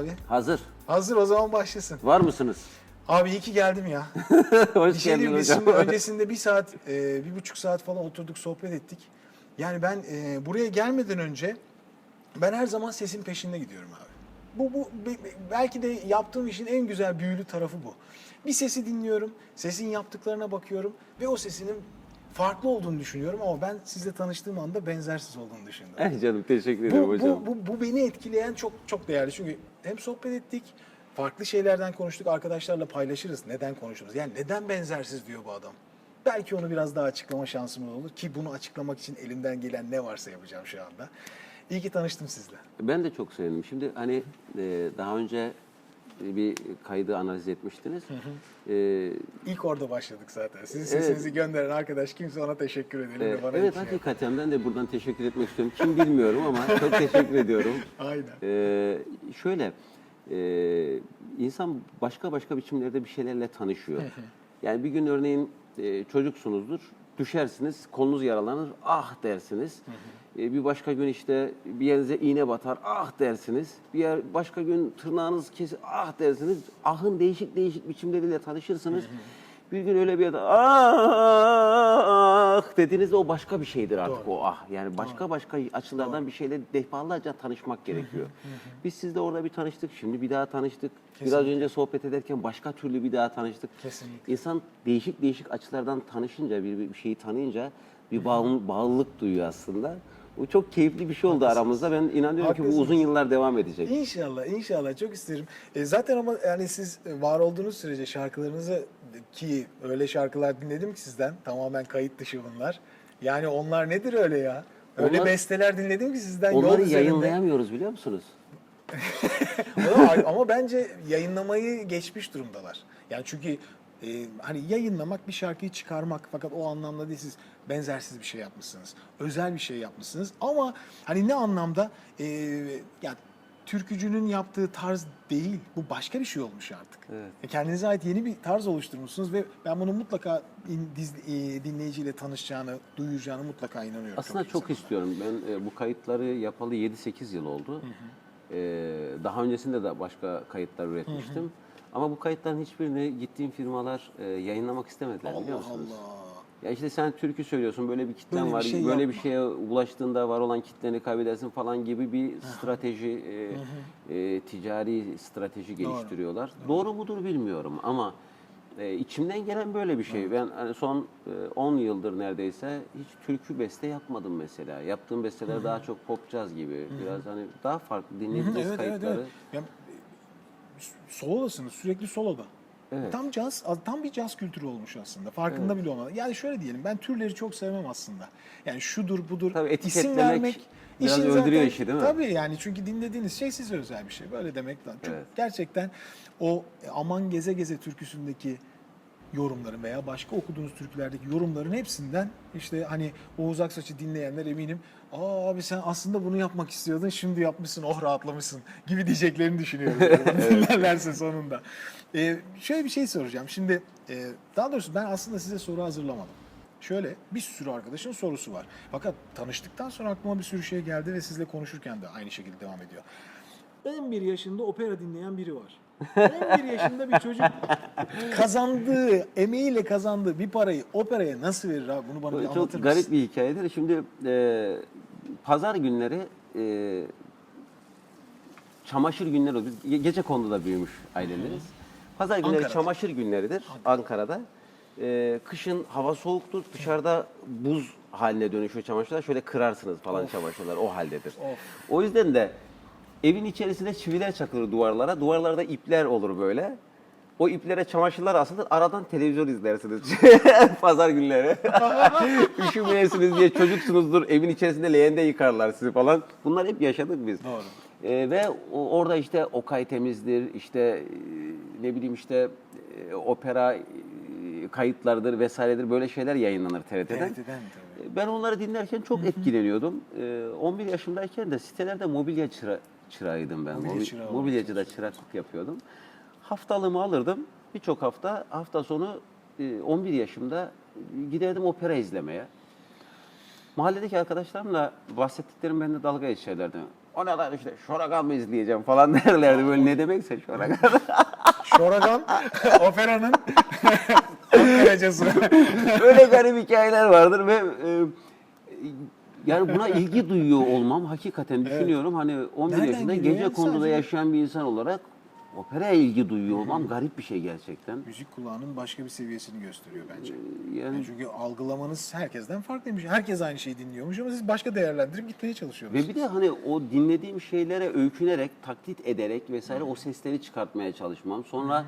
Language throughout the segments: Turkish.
abi? Hazır. Hazır, o zaman başlasın. Var mısınız? Abi iyi ki geldim ya. Hoş Bir şey diyeyim, geldin biz hocam. şimdi öncesinde 1,5 saat falan oturduk, sohbet ettik. Yani ben buraya gelmeden önce ben her zaman sesin peşinde gidiyorum abi. Belki de yaptığım işin en güzel büyülü tarafı bu. Bir sesi dinliyorum, sesin yaptıklarına bakıyorum ve o sesinin farklı olduğunu düşünüyorum ama ben sizle tanıştığım anda benzersiz olduğunu düşündüm. Eh canım, teşekkür ederim hocam. Bu beni etkileyen çok çok değerli. Çünkü hem sohbet ettik, farklı şeylerden konuştuk, arkadaşlarla paylaşırız. Neden konuşuruz? Yani neden benzersiz diyor bu adam. Belki onu biraz daha açıklama şansımız olur ki bunu açıklamak için elimden gelen ne varsa yapacağım şu anda. İyi ki tanıştım sizle. Ben de çok sevindim. Şimdi hani daha önce bir kaydı analiz etmiştiniz. İlk orada başladık zaten. Sizin sesinizi gönderen arkadaş kimse, ona teşekkür edelim ve bana Evet, ilk şey hakikaten ben de buradan teşekkür etmek istiyorum. Kim bilmiyorum ama çok teşekkür ediyorum. Aynen. Şöyle, insan başka biçimlerde bir şeylerle tanışıyor. Yani bir gün örneğin çocuksunuzdur, düşersiniz, kolunuz yaralanır, ah dersiniz. Bir başka gün işte bir yerinize iğne batar, ah dersiniz. Başka gün tırnağınız kesir, ah dersiniz. Ahın değişik biçimleriyle tanışırsınız. Bir gün öyle bir yerde ah dediğinizde o başka bir şeydir artık. Doğru. O ah. Yani başka açılardan bir şeyle defalarca tanışmak gerekiyor. Biz sizle orada bir tanıştık, şimdi bir daha tanıştık. Biraz önce sohbet ederken başka türlü bir daha tanıştık. Kesinlikle. İnsan değişik açılardan tanışınca, bir şeyi tanıyınca bir bağlılık duyuyor aslında. Bu çok keyifli bir şey oldu aramızda. Ben inanıyorum ki bu uzun yıllar devam edecek. İnşallah çok isterim. Zaten ama yani siz var olduğunuz sürece şarkılarınızı, ki öyle şarkılar dinledim ki sizden, tamamen kayıt dışı bunlar. Yani onlar nedir öyle ya? Öyle besteler dinledim ki sizden yol Onları üzerinde. yayınlayamıyoruz, biliyor musunuz? Ama bence yayınlamayı geçmiş durumdalar. Yani çünkü hani yayınlamak bir şarkıyı çıkarmak, fakat o anlamda değil, siz benzersiz bir şey yapmışsınız. Özel bir şey yapmışsınız ama hani ne anlamda yani türkücünün yaptığı tarz değil, bu başka bir şey olmuş artık. Evet. Kendinize ait yeni bir tarz oluşturmuşsunuz ve ben bunu mutlaka dinleyiciyle tanışacağını, duyacağını mutlaka inanıyorum. Aslında çok istiyorum. Ben bu kayıtları yapalı 7-8 yıl oldu. Daha öncesinde de başka kayıtlar üretmiştim. Ama bu kayıtların hiçbirini gittiğim firmalar yayınlamak istemediler, biliyor musunuz? Allah. Ya işte sen türkü söylüyorsun, böyle bir kitlen Böyle bir var, şey böyle yapma. bir şeye ulaştığında var olan kitleni kaybedersin falan gibi bir strateji, ticari strateji geliştiriyorlar. Doğru mudur bilmiyorum ama içimden gelen böyle bir şey. Ben hani son 10 yıldır neredeyse hiç türkü beste yapmadım mesela. Yaptığım besteler daha çok pop caz gibi, biraz hani daha farklı dinleyebiliriz kayıtları. Evet. Yani, solodasınız, sürekli soloda. Evet. Tam bir caz kültürü olmuş aslında. Farkında bile olmadan. Yani şöyle diyelim, ben türleri çok sevmem aslında. Yani şudur budur, Tabii isim etiketlemek vermek biraz işin öldürüyor zaten, işi, değil mi? tabii yani, çünkü dinlediğiniz şey size özel bir şey. Böyle demek lazım. Çok, Evet. gerçekten o Aman Geze Geze türküsündeki yorumların veya başka okuduğunuz türkülerdeki yorumların hepsinden işte hani Oğuz Aksaç'ı dinleyenler eminim, "Aa abi, sen aslında bunu yapmak istiyordun, şimdi yapmışsın, oh rahatlamışsın" gibi diyeceklerini düşünüyorum. Dinlerlerse sonunda. Şöyle bir şey soracağım. Şimdi daha doğrusu ben aslında size soru hazırlamadım. Şöyle, bir sürü arkadaşın sorusu var. Fakat tanıştıktan sonra aklıma bir sürü şey geldi ve sizle konuşurken de aynı şekilde devam ediyor. 11 yaşında opera dinleyen biri var. 11 yaşında bir çocuk emeğiyle kazandığı bir parayı operaya nasıl verir abi? Bunu bana bir anlatır mısın? Çok garip bir hikayedir. Şimdi pazar günleri çamaşır günleri olur. Biz Gecekondu'da büyümüş aileleriz. Pazar günleri Ankara'da. çamaşır günleridir Ankara'da. Kışın hava soğuktur. Dışarıda buz haline dönüşüyor çamaşırlar. Şöyle kırarsınız falan çamaşırlar. O haldedir. Of. O yüzden de evin içerisinde çiviler çakılır duvarlara. Duvarlarda ipler olur böyle. O iplere çamaşırlar asılır. Aradan televizyon izlersiniz. Pazar günleri. Üşümeyesiniz diye, çocuksunuzdur. Evin içerisinde leğende yıkarlar sizi falan. Bunlar hep yaşadık biz. Doğru. Ve orada işte Okay Temiz'dir, işte ne bileyim işte opera kayıtlardır vesairedir, böyle şeyler yayınlanır TRT'den. TRT'den tabii. Ben onları dinlerken çok etkileniyordum. 11 yaşındayken de sitelerde mobilya çırağıydım ben. Mobilya çırağı Mobilyacıda çıraklık yapıyordum. Haftalığımı alırdım. Birçok hafta sonu 11 yaşımda giderdim opera izlemeye. Mahalledeki arkadaşlarımla bahsettiklerim benimle dalga geçerlerdi. O ne lan işte Şoragan mı izleyeceğim falan derlerdi. Böyle ne demekse Şoragan. Şoragan operanın Ankaracası. Öyle garip hikayeler vardır ve yani buna ilgi duyuyor olmam hakikaten düşünüyorum. Hani 11 Nereden yaşında geliyor gece yani konduda sadece? yaşayan bir insan olarak operaya ilgi duyuyor olmam garip bir şey gerçekten. Müzik kulağının başka bir seviyesini gösteriyor bence. Yani Çünkü algılamanız herkesten farklıymış. Herkes aynı şeyi dinliyormuş ama siz başka değerlendirip gitmeye çalışıyorsunuz. ve bir de hani o dinlediğim şeylere öykünerek, taklit ederek vesaire o sesleri çıkartmaya çalışmam. Sonra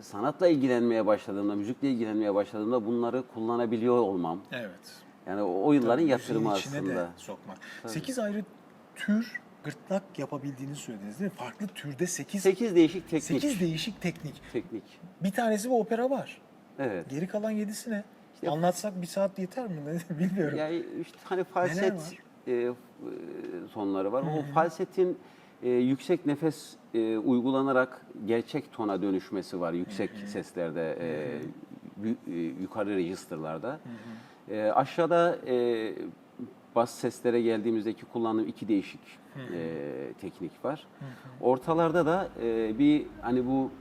sanatla ilgilenmeye başladığımda, müzikle ilgilenmeye başladığımda bunları kullanabiliyor olmam. Evet. Yani o yılların Tabii yatırımı müziğin içine aslında. de sokmak. 8 ayrı tür gırtlak yapabildiğini söylediniz değil mi? Farklı türde 8 8 değişik teknik. değişik teknik. Teknik. Bir tanesi bu opera var. Evet. Geri kalan 7'si ne? Anlatsak bir saat yeter mi? Bilmiyorum. Yani işte hani Neler falset var? sonları var. O falsetin yüksek nefes uygulanarak gerçek tona dönüşmesi var yüksek seslerde, yukarı registerlarda. Aşağıda bas seslere geldiğimizdeki kullandığım iki değişik teknik var. Ortalarda da bir hani bu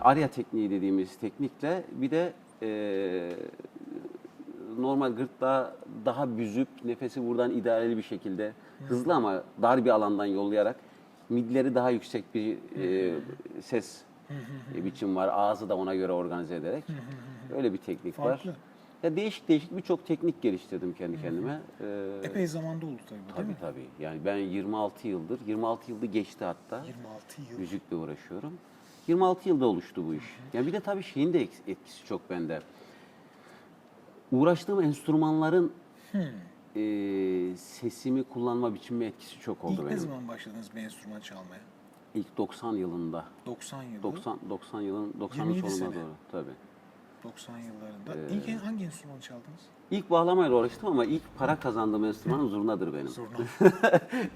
arya tekniği dediğimiz teknikle bir de normal gırtlağı daha büzüp nefesi buradan idareli bir şekilde hızlı ama dar bir alandan yollayarak midleri daha yüksek bir ses biçim var. Ağzı da ona göre organize ederek. Öyle bir teknik var. Farklı. Ya değişik değişik birçok teknik geliştirdim kendi kendime. Epey zamanda oldu tabii bu değil mi? Tabii. Yani ben 26 yıldır geçti hatta. 26 yıl. Müzikle uğraşıyorum. 26 yılda oluştu bu iş. Yani bir de tabii şeyin de etkisi çok bende. Uğraştığım enstrümanların sesimi kullanma biçimi etkisi çok oldu İlk ne benim. zaman başladınız bir enstrüman çalmaya? İlk 90 yılında. 90 yılı. 90 yılın 90'ın 27 sonuna sene. doğru tabii. 90 yıllarında. İlk hangi enstrümanı çaldınız? İlk bağlamayla uğraştım ama ilk para kazandığım enstrüman zurnadır benim. Zurna.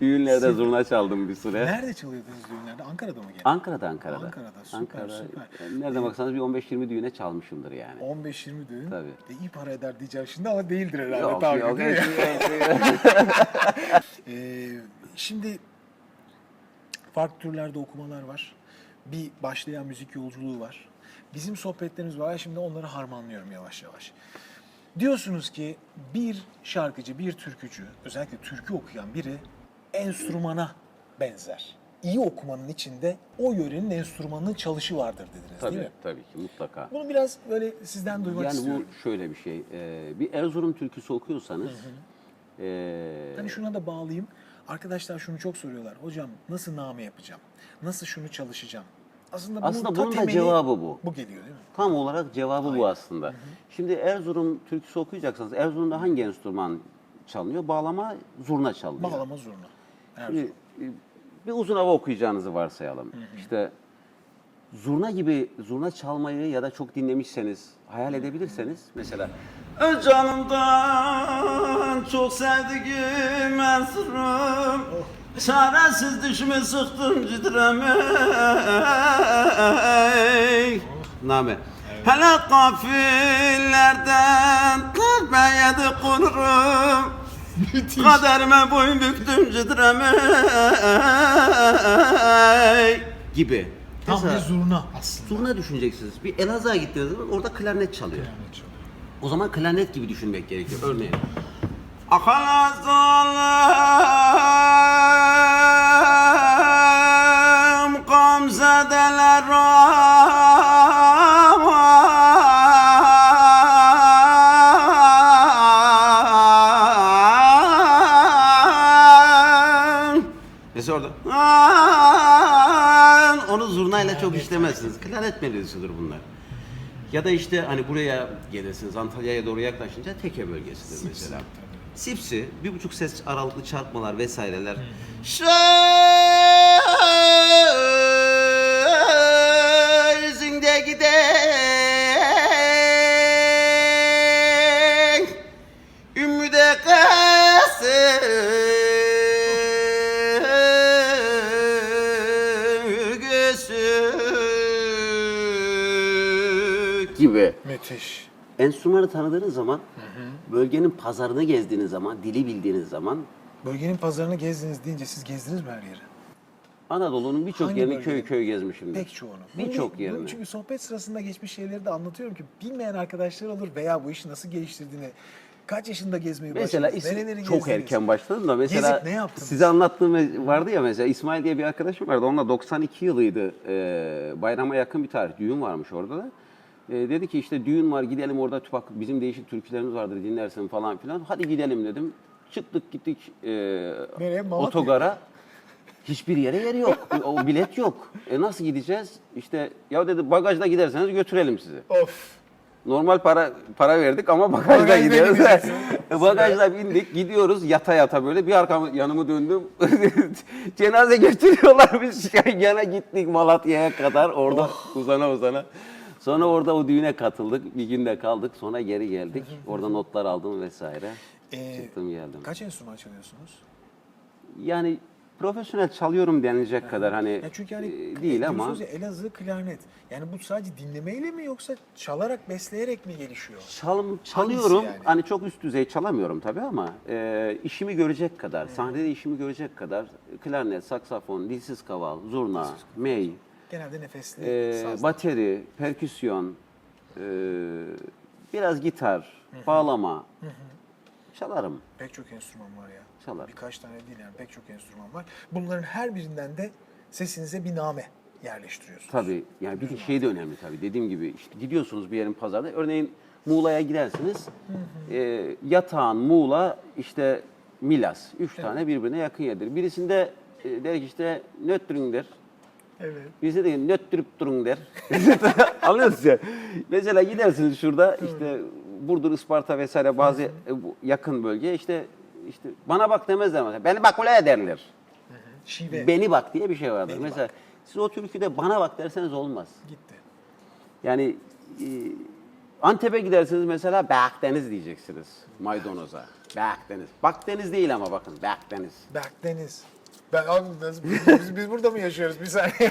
Düğünlerde zurna çaldım bir süre. Nerede çalıyordunuz düğünlerde? Ankara'da mı gene? Ankara'da. Ankara'da, süper, süper. Nereden baksanız bir 15-20 düğüne çalmışımdır yani. 15-20 düğün. Tabii. İyi para eder diyeceğim şimdi ama değildir herhalde. Yok, tabii, yok, değil mi? yok. Şimdi farklı türlerde okumalar var. Bir başlayan müzik yolculuğu var. Bizim sohbetlerimiz var. Şimdi onları harmanlıyorum yavaş yavaş. Diyorsunuz ki bir şarkıcı, bir türkücü, özellikle türkü okuyan biri enstrümana benzer. İyi okumanın içinde o yörenin enstrümanının çalışı vardır dediniz değil Tabii, mi? tabii ki mutlaka. Bunu biraz böyle sizden duymak Yani istiyorum. bu şöyle bir şey. Bir Erzurum türküsü okuyorsanız Hani şuna da bağlayayım. Arkadaşlar şunu çok soruyorlar. Hocam nasıl name yapacağım? Nasıl şunu çalışacağım? Aslında aslında ta bunun da temeli cevabı bu. Bu geliyor değil mi? Tam olarak cevabı bu aslında. Şimdi Erzurum türküsü okuyacaksanız Erzurum'da hangi enstrüman çalınıyor? Bağlama, zurna çalınıyor. Bağlama zurna. Şimdi, bir uzun hava okuyacağınızı varsayalım. İşte zurna çalmayı ya da çok dinlemişseniz, hayal edebilirseniz mesela öz canımdan çok sevdiğim Erzurum çaresiz düşme sıktım cidrame name. Hele kafillerden kalbeye de kururum. Kaderime boyun büktüm cidrame gibi. Tam Mesela bir zurna aslında. zurna düşüneceksiniz. Bir Elazığ'a gittiğiniz zaman orada klarnet çalıyor. O zaman klarnet gibi düşünmek gerekiyor. Örneğin. Akalazalım gamzedeler mesela orada onu zurnayla çok işlemezsiniz. Klarnet melodisidir bunlar. Ya da işte hani buraya gelirsiniz, Antalya'ya doğru yaklaşınca Teke bölgesidir mesela. Sipsi, 1,5 ses aralıklı çarpmalar vesaireler. Sözünde giden ümmüde gibi. Müthiş. Enstrümanı tanıdığınız zaman, bölgenin pazarını gezdiğiniz zaman, dili bildiğiniz zaman Bölgenin pazarını gezdiniz deyince siz gezdiniz mi her yeri? Anadolu'nun birçok Hangi yerini bölgenin? köy gezmişimdir. Pek çoğunu. Birçok Bunu- yerini. Çünkü sohbet sırasında geçmiş şeyleri de anlatıyorum ki bilmeyen arkadaşlar olur veya bu işi nasıl geliştirdiğini, kaç yaşında gezmeye Mesela başladınız, nereleri çok gezdiniz? erken başladım da mesela Gezip ne yaptınız? size anlattığım vardı ya, mesela İsmail diye bir arkadaşım vardı. Onunla 92 yılıydı. Bayrama yakın bir tarih. Düğün varmış orada da. Dedi ki işte düğün var, gidelim orada, bak bizim değişik türkülerimiz vardır, dinlersin falan filan. Hadi gidelim dedim. Çıktık gittik Nereye? Malatya'ya. otogara. Hiçbir yere yer yok. O bilet yok. Nasıl gideceğiz? İşte ya dedi, bagajda giderseniz götürelim sizi. Of. Normal para verdik ama bagajda Bagajda gidiyoruz. gideceksin. Bagajda bindik, gidiyoruz yata yata böyle. Bir yanımı döndüm. Cenaze götürüyorlar, biz yana gittik Malatya'ya kadar orada uzana. Sonra orada o düğüne katıldık. Bir günde kaldık. Sonra geri geldik. Orada notlar aldım vesaire. Çıktım geldim. Kaç enstrüman çalıyorsunuz? Yani profesyonel çalıyorum denilecek kadar hani Ya çünkü hani değil ama diyorsunuz ya, Elazığ klarnet. Yani bu sadece dinlemeyle mi yoksa çalarak, besleyerek mi gelişiyor? çalıyorum. yani? Hani çok üst düzey çalamıyorum tabii ama işimi görecek kadar, sahnede işimi görecek kadar klarnet, saksafon, dilsiz kaval, zurna, mey, Genelde nefesli, sazlı. bateri, perküsyon, biraz gitar, bağlama çalarım. Pek çok enstrüman var ya. Çalar. Birkaç tane değil yani, pek çok enstrüman var. Bunların her birinden de sesinize bir name yerleştiriyorsunuz. Tabii yani bir de şey de önemli tabii. Dediğim gibi işte gidiyorsunuz bir yerin pazarda. Örneğin Muğla'ya gidersiniz. Yatağan, Muğla, işte Milas. Üç tane birbirine yakın yerdir. Birisinde der ki işte nötrün der. Evet. Birisi de nötrüp durun der. Anlıyor musun ya? Mesela gidersiniz şurada işte Burdur, Isparta vesaire bazı bu yakın bölge işte bana bak demezler mesela. Beni bak ulan derler. Şive. Beni bak diye bir şey vardır. Beni Mesela siz o türküde bana bak derseniz olmaz. Gitti. Yani Antep'e gidersiniz mesela Akdeniz diyeceksiniz maydanoza. Akdeniz. Bakdeniz değil ama bakın Akdeniz. Berkdeniz. Ben abi biz burada mı yaşıyoruz bir saniye?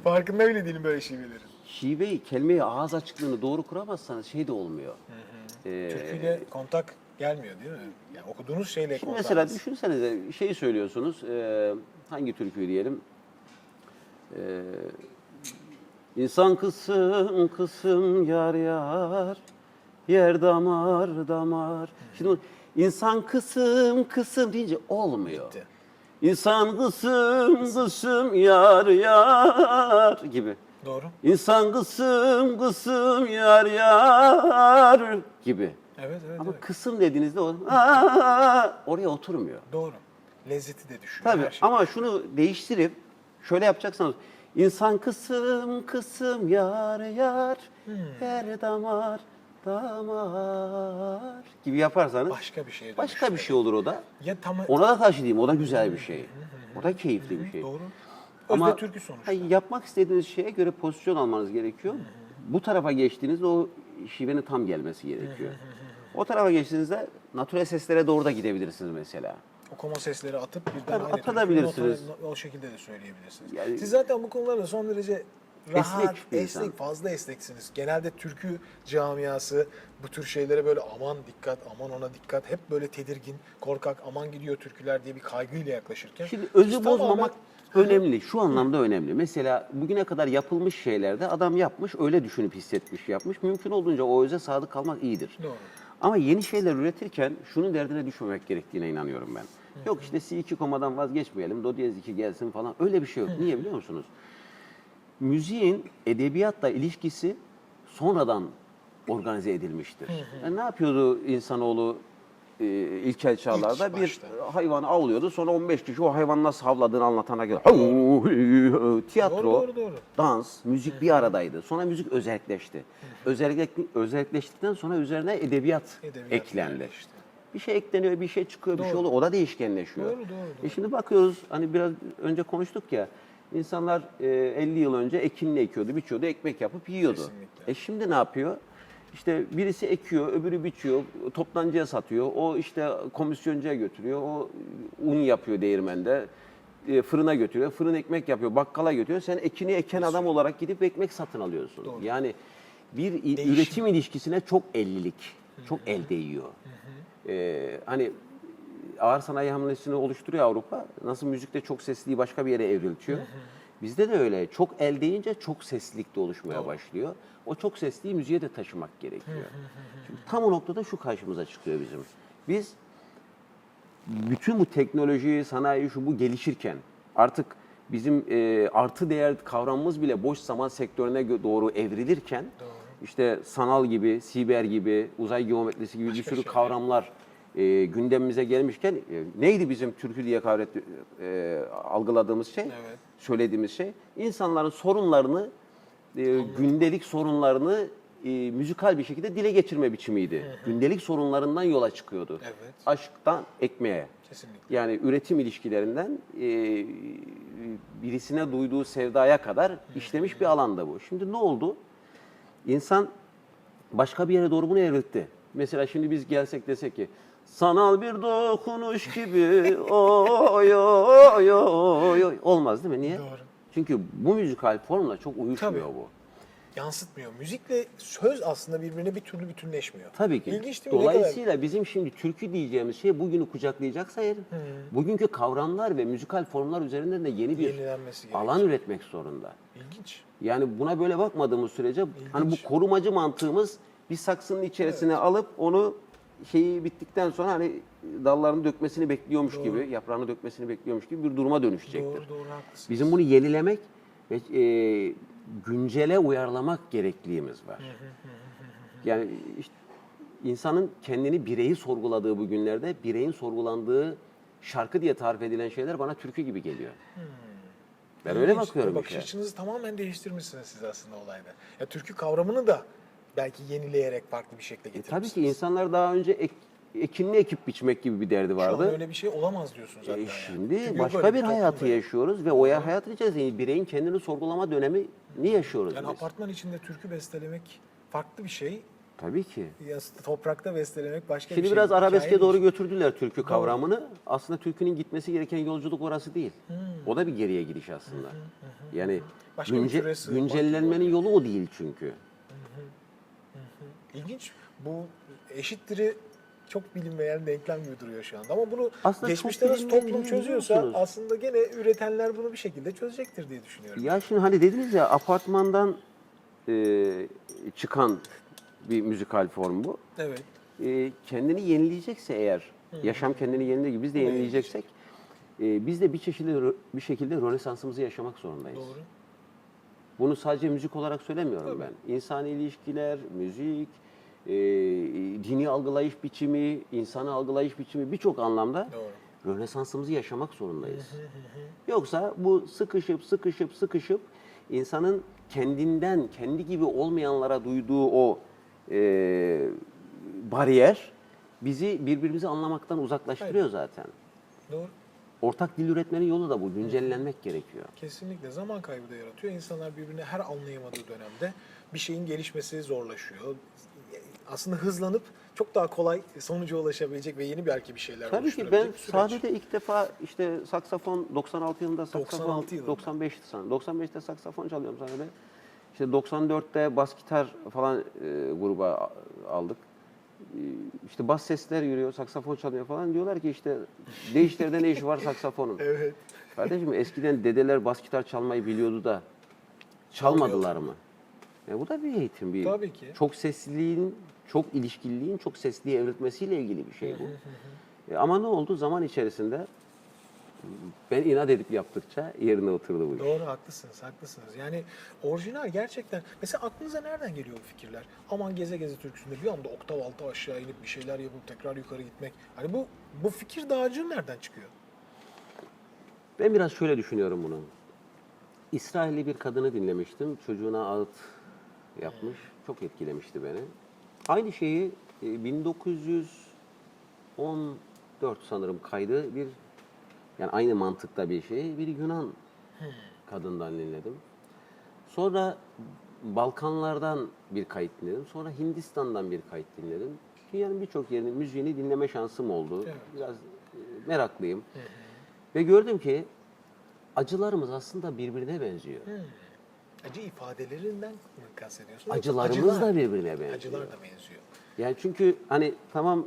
Farkında bile değilim böyle şivelerin. Şiveyi, kelimeyi, ağız açıklığını doğru kuramazsanız şey de olmuyor. Türküyle kontak gelmiyor değil mi? Yani okuduğunuz şeyle Şimdi kontak. mesela düşünsenize şeyi söylüyorsunuz. Hangi türküyü diyelim? İnsan kısım kısım yar yar, yer damar damar. Şimdi insan kısım kısım deyince olmuyor. Gitti. İnsan kısım kısım yar yar gibi. Doğru. İnsan kısım kısım yar yar gibi. Evet, evet, Ama evet. kısım dediğinizde oraya oturmuyor. Doğru. Lezzeti de düşüyor. Tabii her şey. ama şunu değiştirip şöyle yapacaksanız insan kısım kısım yar yar her damar damar gibi yaparsanız Başka bir şeye başka dönüşüyor. bir şey olur o da. Ya tam Ona da karşı diyeyim, o da güzel bir şey. O da keyifli bir şey. doğru. Ama Özde türkü sonuçta. yapmak istediğiniz şeye göre pozisyon almanız gerekiyor. Bu tarafa geçtiğinizde o şivenin tam gelmesi gerekiyor. O tarafa geçtiğinizde natürel seslere doğru da gidebilirsiniz mesela. Okuma sesleri atıp birden Tabii, aynı atabilirsiniz. türküyü o şekilde de söyleyebilirsiniz. Yani- Siz zaten bu konularda son derece rahat, Esnek bir insan. fazla esneksiniz. Genelde türkü camiası bu tür şeylere böyle aman dikkat, aman ona dikkat, hep böyle tedirgin, korkak, aman gidiyor türküler diye bir kaygıyla yaklaşırken. Şimdi siz özü tamamen- bozmamak önemli. Şu anlamda önemli. Mesela bugüne kadar yapılmış şeylerde adam yapmış, öyle düşünüp hissetmiş, yapmış. Mümkün olduğunca o öze sadık kalmak iyidir. Doğru. Ama yeni şeyler üretirken şunun derdine düşmemek gerektiğine inanıyorum ben. Yok işte Si2 komadan vazgeçmeyelim, Do diyez 2 gelsin falan. Öyle bir şey yok. Niye biliyor musunuz? Müziğin edebiyatla ilişkisi sonradan organize edilmiştir. Yani ne yapıyordu insanoğlu ilkel çağlarda? İlk Bir başta. hayvanı avlıyordu. Sonra 15 kişi o hayvanın nasıl havladığını anlatana göre. Tiyatro, Doğru. dans, müzik bir aradaydı. Sonra müzik özelleşti. Özelleştikten sonra üzerine edebiyat eklendi. yerleşti. Bir şey ekleniyor, bir şey çıkıyor, bir şey Doğru. oluyor. O da değişkenleşiyor. Doğru. Şimdi bakıyoruz, hani biraz önce konuştuk ya, insanlar 50 yıl önce ekinle ekiyordu, biçiyordu, ekmek yapıp yiyordu. Kesinlikle. Şimdi ne yapıyor? İşte birisi ekiyor, öbürü biçiyor, toptancıya satıyor, o işte komisyoncuya götürüyor, o un yapıyor değirmende, fırına götürüyor, fırın ekmek yapıyor, bakkala götürüyor. Sen ekini eken adam olarak gidip ekmek satın alıyorsun. Doğru. Yani bir Değişim. üretim ilişkisine çok ellilik, çok el değiyor. Hani ağır sanayi hamlesini oluşturuyor Avrupa. Nasıl müzikte çok sesliliği başka bir yere evriltiyor. Bizde de öyle. Çok el deyince çok seslilik de oluşmaya başlıyor. O çok sesliyi müziğe de taşımak gerekiyor. Şimdi tam o noktada şu karşımıza çıkıyor bizim. Biz bütün bu teknoloji, sanayi, şu bu gelişirken artık bizim artı değer kavramımız bile boş zaman sektörüne doğru evrilirken işte sanal gibi, siber gibi, uzay geometrisi gibi bir sürü kavramlar gündemimize gelmişken neydi bizim türkü diye algıladığımız şey, söylediğimiz şey? İnsanların sorunlarını, gündelik sorunlarını müzikal bir şekilde dile geçirme biçimiydi. Gündelik sorunlarından yola çıkıyordu. Aşktan ekmeğe. Kesinlikle. Yani üretim ilişkilerinden birisine duyduğu sevdaya kadar işlemiş bir alanda bu. Şimdi ne oldu? İnsan başka bir yere doğru bunu evriltti. Mesela şimdi biz gelsek desek ki sanal bir dokunuş gibi oy oy oy oy olmaz değil mi? Niye? Doğru. Çünkü bu müzikal formla çok uyuşmuyor Tabii. bu. Yansıtmıyor. Müzikle söz aslında birbirine bir türlü bütünleşmiyor. Tabii ki. İlginç değil mi? Ne kadar- Dolayısıyla bizim şimdi türkü diyeceğimiz şey bugünü kucaklayacaksa eğer bugünkü kavramlar ve müzikal formlar üzerinden de yeni bir Yenilenmesi gerekiyor. alan üretmek zorunda. İlginç. Yani buna böyle bakmadığımız sürece hani bu korumacı mantığımız bir saksının içerisine alıp onu şeyi bittikten sonra hani dallarını dökmesini bekliyormuş gibi, yaprağını dökmesini bekliyormuş gibi bir duruma dönüşecektir. Doğru haklısın. Bizim bunu yenilemek ve güncele uyarlamak gerekliliğimiz var. Yani işte insanın kendini bireyi sorguladığı bu günlerde bireyin sorgulandığı şarkı diye tarif edilen şeyler bana türkü gibi geliyor. Ben öyle İlginç. bakıyorum Bakış işe. açınızı tamamen değiştirmişsiniz siz aslında olayda. Ya türkü kavramını da belki yenileyerek farklı bir şekilde Tabii getirmişsiniz. ki insanlar daha önce ekinli ekip biçmek gibi bir derdi Şu an vardı. öyle bir şey olamaz diyorsunuz zaten. Yani. Şimdi Çünkü başka böyle bir hayatı toplumda- yaşıyoruz ve o hayatın içerisinde bireyin kendini sorgulama dönemini yaşıyoruz Yani biz. apartman içinde türkü bestelemek farklı bir şey. Tabii ki. Ya toprakta bestelemek başka bir Şimdi şey. biraz arabeske Hikaye doğru değil. götürdüler türkü kavramını. Aslında türkünün gitmesi gereken yolculuk orası değil. O da bir geriye gidiş aslında. Yani Başka bir türe sığınmak güncellenmenin yolu o değil çünkü. İlginç. Bu eşittir'i çok bilinmeyen denklem gibi duruyor şu anda. Ama bunu Aslında geçmişte çok nasıl bilinmeyen toplum değil, çözüyorsa biliyor musunuz? aslında gene üretenler bunu bir şekilde çözecektir diye düşünüyorum. Ya şimdi hani dediniz ya apartmandan çıkan bir müzikal form bu. Evet. Kendini yenileyecekse eğer, yaşam kendini yenilediği gibi biz de yenileyeceksek, biz de bir şekilde Rönesansımızı yaşamak zorundayız. Doğru. Bunu sadece müzik olarak söylemiyorum ben. İnsani ilişkiler, müzik, dini algılayış biçimi, insanı algılayış biçimi birçok anlamda Doğru. Rönesansımızı yaşamak zorundayız. Yoksa bu sıkışıp insanın kendinden, kendi gibi olmayanlara duyduğu o bariyer bizi birbirimizi anlamaktan uzaklaştırıyor zaten. Doğru. Ortak dil üretmenin yolu da bu. Güncellenmek gerekiyor. Kesinlikle zaman kaybı da yaratıyor. İnsanlar birbirini her anlayamadığı dönemde bir şeyin gelişmesi zorlaşıyor. Aslında hızlanıp çok daha kolay sonuca ulaşabilecek ve yeni belki bir şeyler Tabii ki oluşturabilecek ben bir süreç. sahnede ilk defa işte saksafon 96 yılında saksafon 96 yılında. 95'ti sanırım. 95'te saksafon çalıyorum sahnede. İşte 94'te bas gitar falan gruba aldık. İşte bas sesler yürüyor, saksafon çalıyor falan. Diyorlar ki işte değişlerde ne işi var saksafonun? Evet. Kardeşim eskiden dedeler bas gitar çalmayı biliyordu da çalmadılar mı? Bu da bir eğitim. Bir Tabii ki. çok sesliliğin, çok ilişkililiğin çok sesliye evrilmesiyle ilgili bir şey bu. Ama ne oldu? Zaman içerisinde ben inat edip yaptıkça yerine oturdu bu iş. Doğru, haklısınız, haklısınız. Yani orijinal gerçekten. Mesela aklınıza nereden geliyor bu fikirler? Aman geze geze türküsünde bir anda oktav altı aşağı inip bir şeyler yapıp tekrar yukarı gitmek. Hani bu fikir dağarcığı nereden çıkıyor? Ben biraz şöyle düşünüyorum bunu. İsrailli bir kadını dinlemiştim. Çocuğuna ağıt yapmış. Çok etkilemişti beni. Aynı şeyi 1914 sanırım kaydı bir yani aynı mantıkta bir şey bir Yunan kadından dinledim. Sonra Balkanlardan bir kayıt dinledim. Sonra Hindistan'dan bir kayıt dinledim. Dünyanın birçok yerinin müziğini dinleme şansım oldu. Evet. Biraz meraklıyım. Ve gördüm ki acılarımız aslında birbirine benziyor. Acı ifadelerinden mi kastediyorsun? Yoksa Acılarımız acılar- da birbirine benziyor. Acılar da benziyor. Yani çünkü hani tamam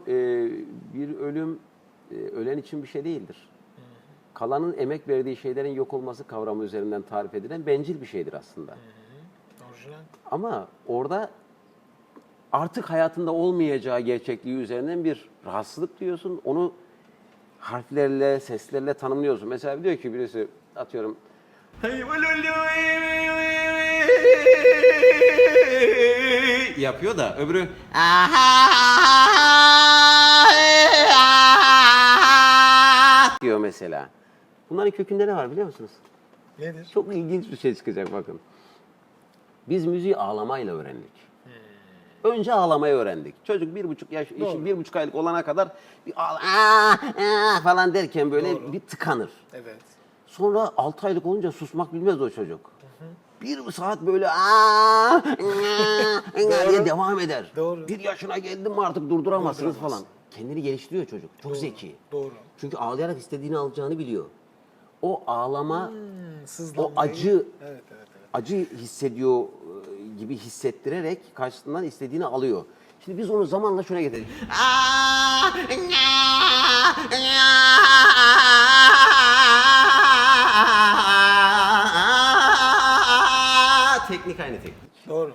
bir ölüm ölen için bir şey değildir. Kalanın emek verdiği şeylerin yok olması kavramı üzerinden tarif edilen bencil bir şeydir aslında. Orijinal. Ama orada artık hayatında olmayacağı gerçekliği üzerinden bir rahatsızlık diyorsun. Onu harflerle, seslerle tanımlıyorsun. Mesela diyor ki birisi, atıyorum, yapıyor da öbürü diyor mesela. Bunların kökünde ne var biliyor musunuz? Nedir? Çok ilginç bir şey çıkacak bakın. Biz müziği ağlamayla öğrendik. Önce ağlamayı öğrendik. Çocuk 1,5 yaş, Doğru. 1,5 aylık olana kadar bir "Aa!" falan derken böyle Doğru. bir tıkanır. Evet. Sonra 6 aylık olunca susmak bilmez o çocuk. Bir saat böyle "Aa!" diye devam eder. Doğru. 1 yaşına geldin mi artık durduramazsınız Durduramaz. falan. Kendini geliştiriyor çocuk. Çok Doğru. zeki. Doğru. Çünkü ağlayarak istediğini alacağını biliyor. O ağlama, o Sızlanmayı. acı, Evet, evet, evet. acı hissediyor gibi hissettirerek karşısından istediğini alıyor. Şimdi biz onu zamanla şuna getirdik. Teknik aynı teknik. Doğru.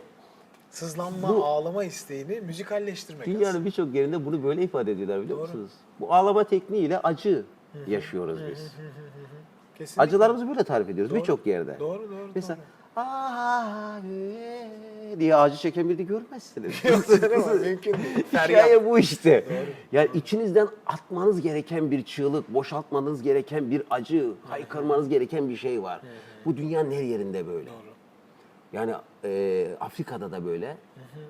Sızlanma, ağlama isteğini müzikalleştirmek Dünyanın aslında. birçok yerinde bunu böyle ifade ediyorlar biliyor Doğru. musunuz? Bu ağlama tekniğiyle acı yaşıyoruz biz. Kesinlikle. Acılarımızı böyle tarif ediyoruz Doğru. birçok yerde. Doğru, doğru, Mesela doğru. diye acı çeken birini görmezsiniz. Ama mümkün değil. Hikaye bu işte. Yani içinizden atmanız gereken bir çığlık, boşaltmanız gereken bir acı, haykırmanız gereken bir şey var. Bu dünyanın her yerinde böyle. Doğru. Yani Afrika'da da böyle,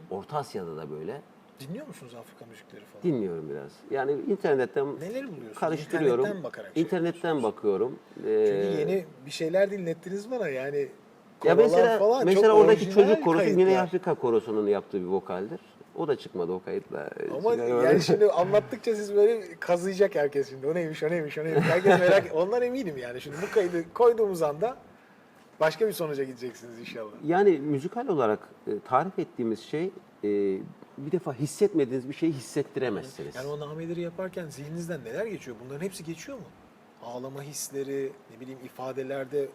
Orta Asya'da da böyle. Dinliyor musunuz Afrika müzikleri falan? Dinliyorum biraz. Yani internetten Neleri buluyorsunuz? karıştırıyorum. İnternetten bakarak şey İnternetten bakıyorum. Çünkü yeni bir şeyler dinlettiniz bana yani. Ya Korolar mesela falan mesela çok oradaki orijinal çocuk korosu kayıtlar. Güney Afrika korosunun yaptığı bir vokaldir. O da çıkmadı o kayıtla. Ama yani şimdi anlattıkça siz böyle kazıyacak herkes şimdi. O neymiş, o neymiş, o neymiş. Herkes merak Ondan eminim yani. Şimdi bu kaydı koyduğumuz anda başka bir sonuca gideceksiniz inşallah. Yani müzikal olarak tarif ettiğimiz şey bir defa hissetmediğiniz bir şeyi hissettiremezsiniz. Yani o nameleri yaparken zihninizden neler geçiyor? Bunların hepsi geçiyor mu? Ağlama hisleri, ne bileyim ifadelerde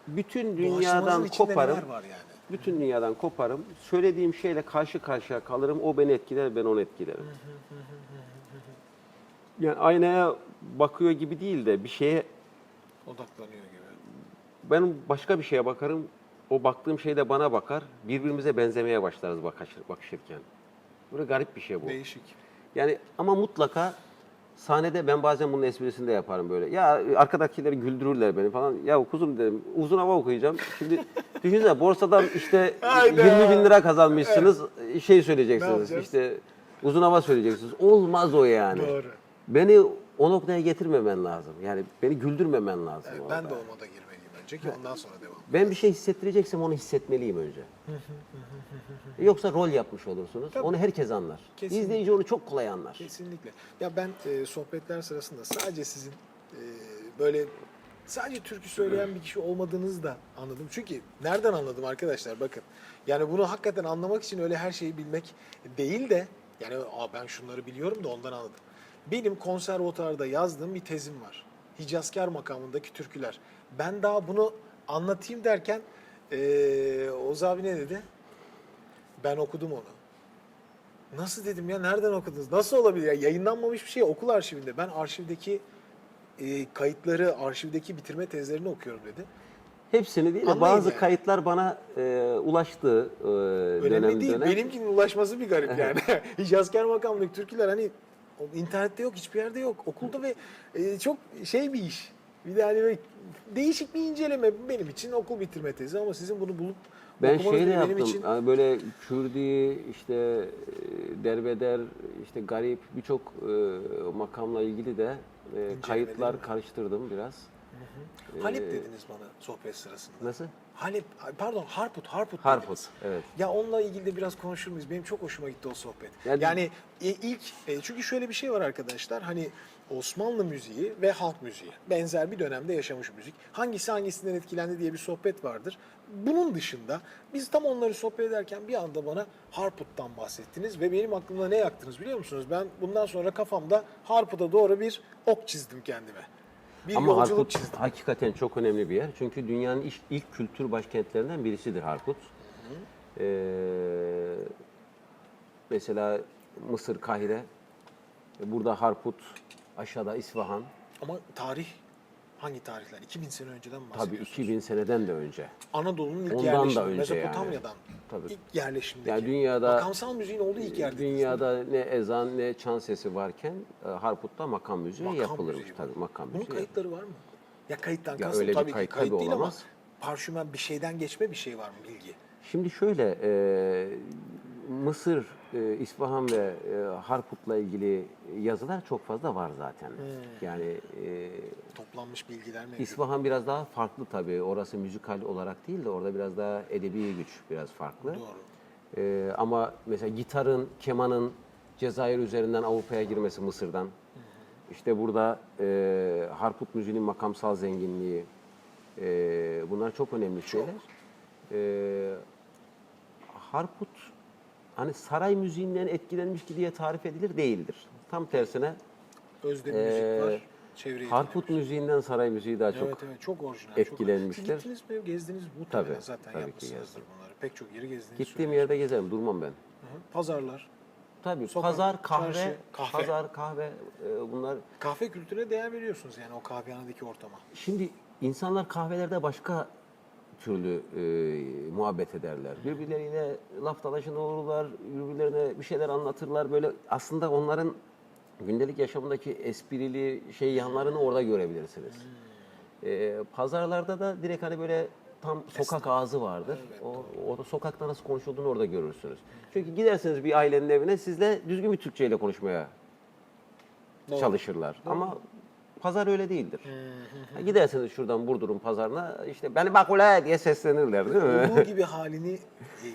Bütün doğaçlamanızın dünyadan içinde koparım. neler var yani? Bütün dünyadan koparım. Söylediğim şeyle karşı karşıya kalırım. O beni etkiler, ben onu etkilerim. Yani aynaya bakıyor gibi değil de bir şeye, Odaklanıyor gibi. ben başka bir şeye bakarım. O baktığım şey de bana bakar. Birbirimize benzemeye başlarız bakışırken. Böyle garip bir şey bu. Değişik. Yani ama mutlaka sahnede ben bazen bunun esprisini de yaparım böyle. Ya arkadakileri güldürürler beni falan. Ya kuzum dedim uzun hava okuyacağım. Şimdi düşünsene borsadan işte Hayda. 20 bin lira kazanmışsınız. Şey Ne söyleyeceksiniz yapacağız? işte uzun hava söyleyeceksiniz. Olmaz o yani. Doğru. Beni o noktaya getirmemen lazım. Yani beni güldürmemen lazım. Evet, orada. ben de o moda girmeliyim önce ki ondan sonra devam. Ben bir şey hissettireceksem onu hissetmeliyim önce. Yoksa rol yapmış olursunuz. Tabii. Onu herkes anlar. Kesinlikle. İzleyici onu çok kolay anlar. Kesinlikle. Ya ben sohbetler sırasında sadece sizin böyle sadece türkü söyleyen bir kişi olmadığınızı da anladım. Çünkü nereden anladım arkadaşlar bakın. Yani bunu hakikaten anlamak için öyle her şeyi bilmek değil de yani ben şunları biliyorum da ondan anladım. Benim konservatuarda yazdığım bir tezim var. Hicazkar makamındaki türküler. Ben daha bunu anlatayım derken Oğuz abi ne dedi? Ben okudum onu. Nasıl dedim ya nereden okudunuz? Nasıl olabilir ya? Yayınlanmamış bir şey okul arşivinde. Ben arşivdeki kayıtları, arşivdeki bitirme tezlerini okuyorum dedi. Hepsini değil de Anlayın bazı yani. kayıtlar bana ulaştı Önemli dönem değil. dönem. Benimkinin ulaşması bir garip yani. Hicazkar makamındaki türküler hani internette yok, hiçbir yerde yok. Okulda ve çok şey bir iş. Bir de hani böyle değişik bir inceleme benim için okul bitirme tezi ama sizin bunu bulup Ben okumanız şey de benim yaptım. için Yani böyle Kürdi, işte derbeder, işte garip birçok makamla ilgili de kayıtlar karıştırdım biraz. Halep dediniz bana sohbet sırasında. Nasıl? Halep, pardon Harput Harput, dediniz. evet. Ya onunla ilgili de biraz konuşur muyuz? Benim çok hoşuma gitti o sohbet. Yani- Yani çünkü şöyle bir şey var arkadaşlar. Hani Osmanlı müziği ve halk müziği benzer bir dönemde yaşamış müzik. Hangisi hangisinden etkilendi diye bir sohbet vardır. Bunun dışında biz tam onları sohbet ederken bir anda bana Harput'tan bahsettiniz ve benim aklımda ne yaktınız biliyor musunuz? Ben bundan sonra kafamda Harput'a doğru bir ok çizdim kendime. Bir Ama yolculuk Harput çizdim. hakikaten çok önemli bir yer. Çünkü dünyanın ilk kültür başkentlerinden birisidir Harput. Mesela Mısır, Kahire. Burada Harput, aşağıda İsfahan. Ama hangi tarihler? 2000 sene önceden mi Tabii bahsediyorsunuz? 2000 seneden de önce. Anadolu'nun ilk Ondan da yerleşimi, önce Mezopotamya'dan yani. Tabii. ilk yerleşimdeki. Yani dünyada makamsal müziğin olduğu ilk yer dediniz, değil mi? dünyada ne ezan ne çan sesi varken Harput'ta makam müziği Makam yapılırmış müziği var. tabii makam Bunun müziği. kayıtları var mı? Ya kayıttan Ya kastım öyle bir tabii ki kayıt kayıt tabii değil olamaz. ama parşömen bir şeyden geçme bir şey var mı bilgi? Şimdi şöyle Mısır, İsfahan ve Harput'la ilgili yazılar çok fazla var zaten. Yani Toplanmış bilgiler mevcut. İsfahan biraz daha farklı tabii. Orası müzikal olarak değil de orada biraz daha edebi güç biraz farklı. Doğru. Ama mesela gitarın, kemanın Cezayir üzerinden Avrupa'ya girmesi Mısır'dan. İşte burada Harput müziğinin makamsal zenginliği. Bunlar çok önemli şeyler. Harput hani saray müziğinden etkilenmiş ki diye tarif edilir değildir. Tam tersine Özde bir müzik var. Çevreye Harput müziğinden saray müziği daha çok Evet çok orijinal. etkilenmiştir. Siz gittiniz mi? Gezdiniz mi? Muhtemelen Tabii, zaten tabii ki yapmışsınızdır gezdim. bunları. Pek çok yeri gezdiniz. gittiğim yerde gezerim, durmam ben. Pazarlar. Tabii Sokak, pazar, kahve, çarşı, kahve. pazar, kahve bunlar. Kahve kültürüne değer veriyorsunuz yani o kahvehanedeki ortama. Şimdi insanlar kahvelerde başka türlü muhabbet ederler. Birbirleriyle laf dalaşında olurlar, birbirlerine bir şeyler anlatırlar. Böyle aslında onların gündelik yaşamındaki esprili yanlarını orada görebilirsiniz. Pazarlarda da direkt hani böyle tam sokak ağzı vardır. O sokakta nasıl konuşulduğunu orada görürsünüz. Çünkü gidersiniz bir ailenin evine sizle düzgün bir Türkçeyle konuşmaya çalışırlar. Ama pazar öyle değildir. Gidersiniz şuradan Burdur'un pazarına işte beni bak ula diye seslenirler değil mi? Olduğu gibi halini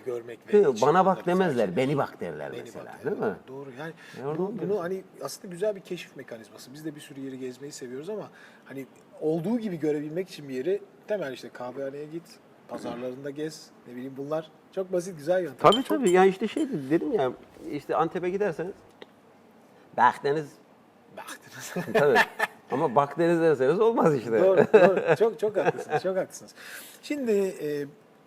görmek Değil mi? için Bana onları bak demezler, tercih beni bak derler Beni mesela bak, değil mi? Doğru. Yani orada bunu oluyoruz. hani aslında güzel bir keşif mekanizması. Biz de bir sürü yeri gezmeyi seviyoruz ama hani olduğu gibi görebilmek için bir yeri temel işte kahvehaneye git, pazarlarında gez, ne bileyim bunlar çok basit güzel yöntem. Tabii tabii. Yani işte dedim ya işte Antep'e giderseniz Bakdeniz Baktınız. tabii. Ama Bakdeniz derseniz olmaz işte. Doğru. Çok haklısınız. Çok haklısınız. Şimdi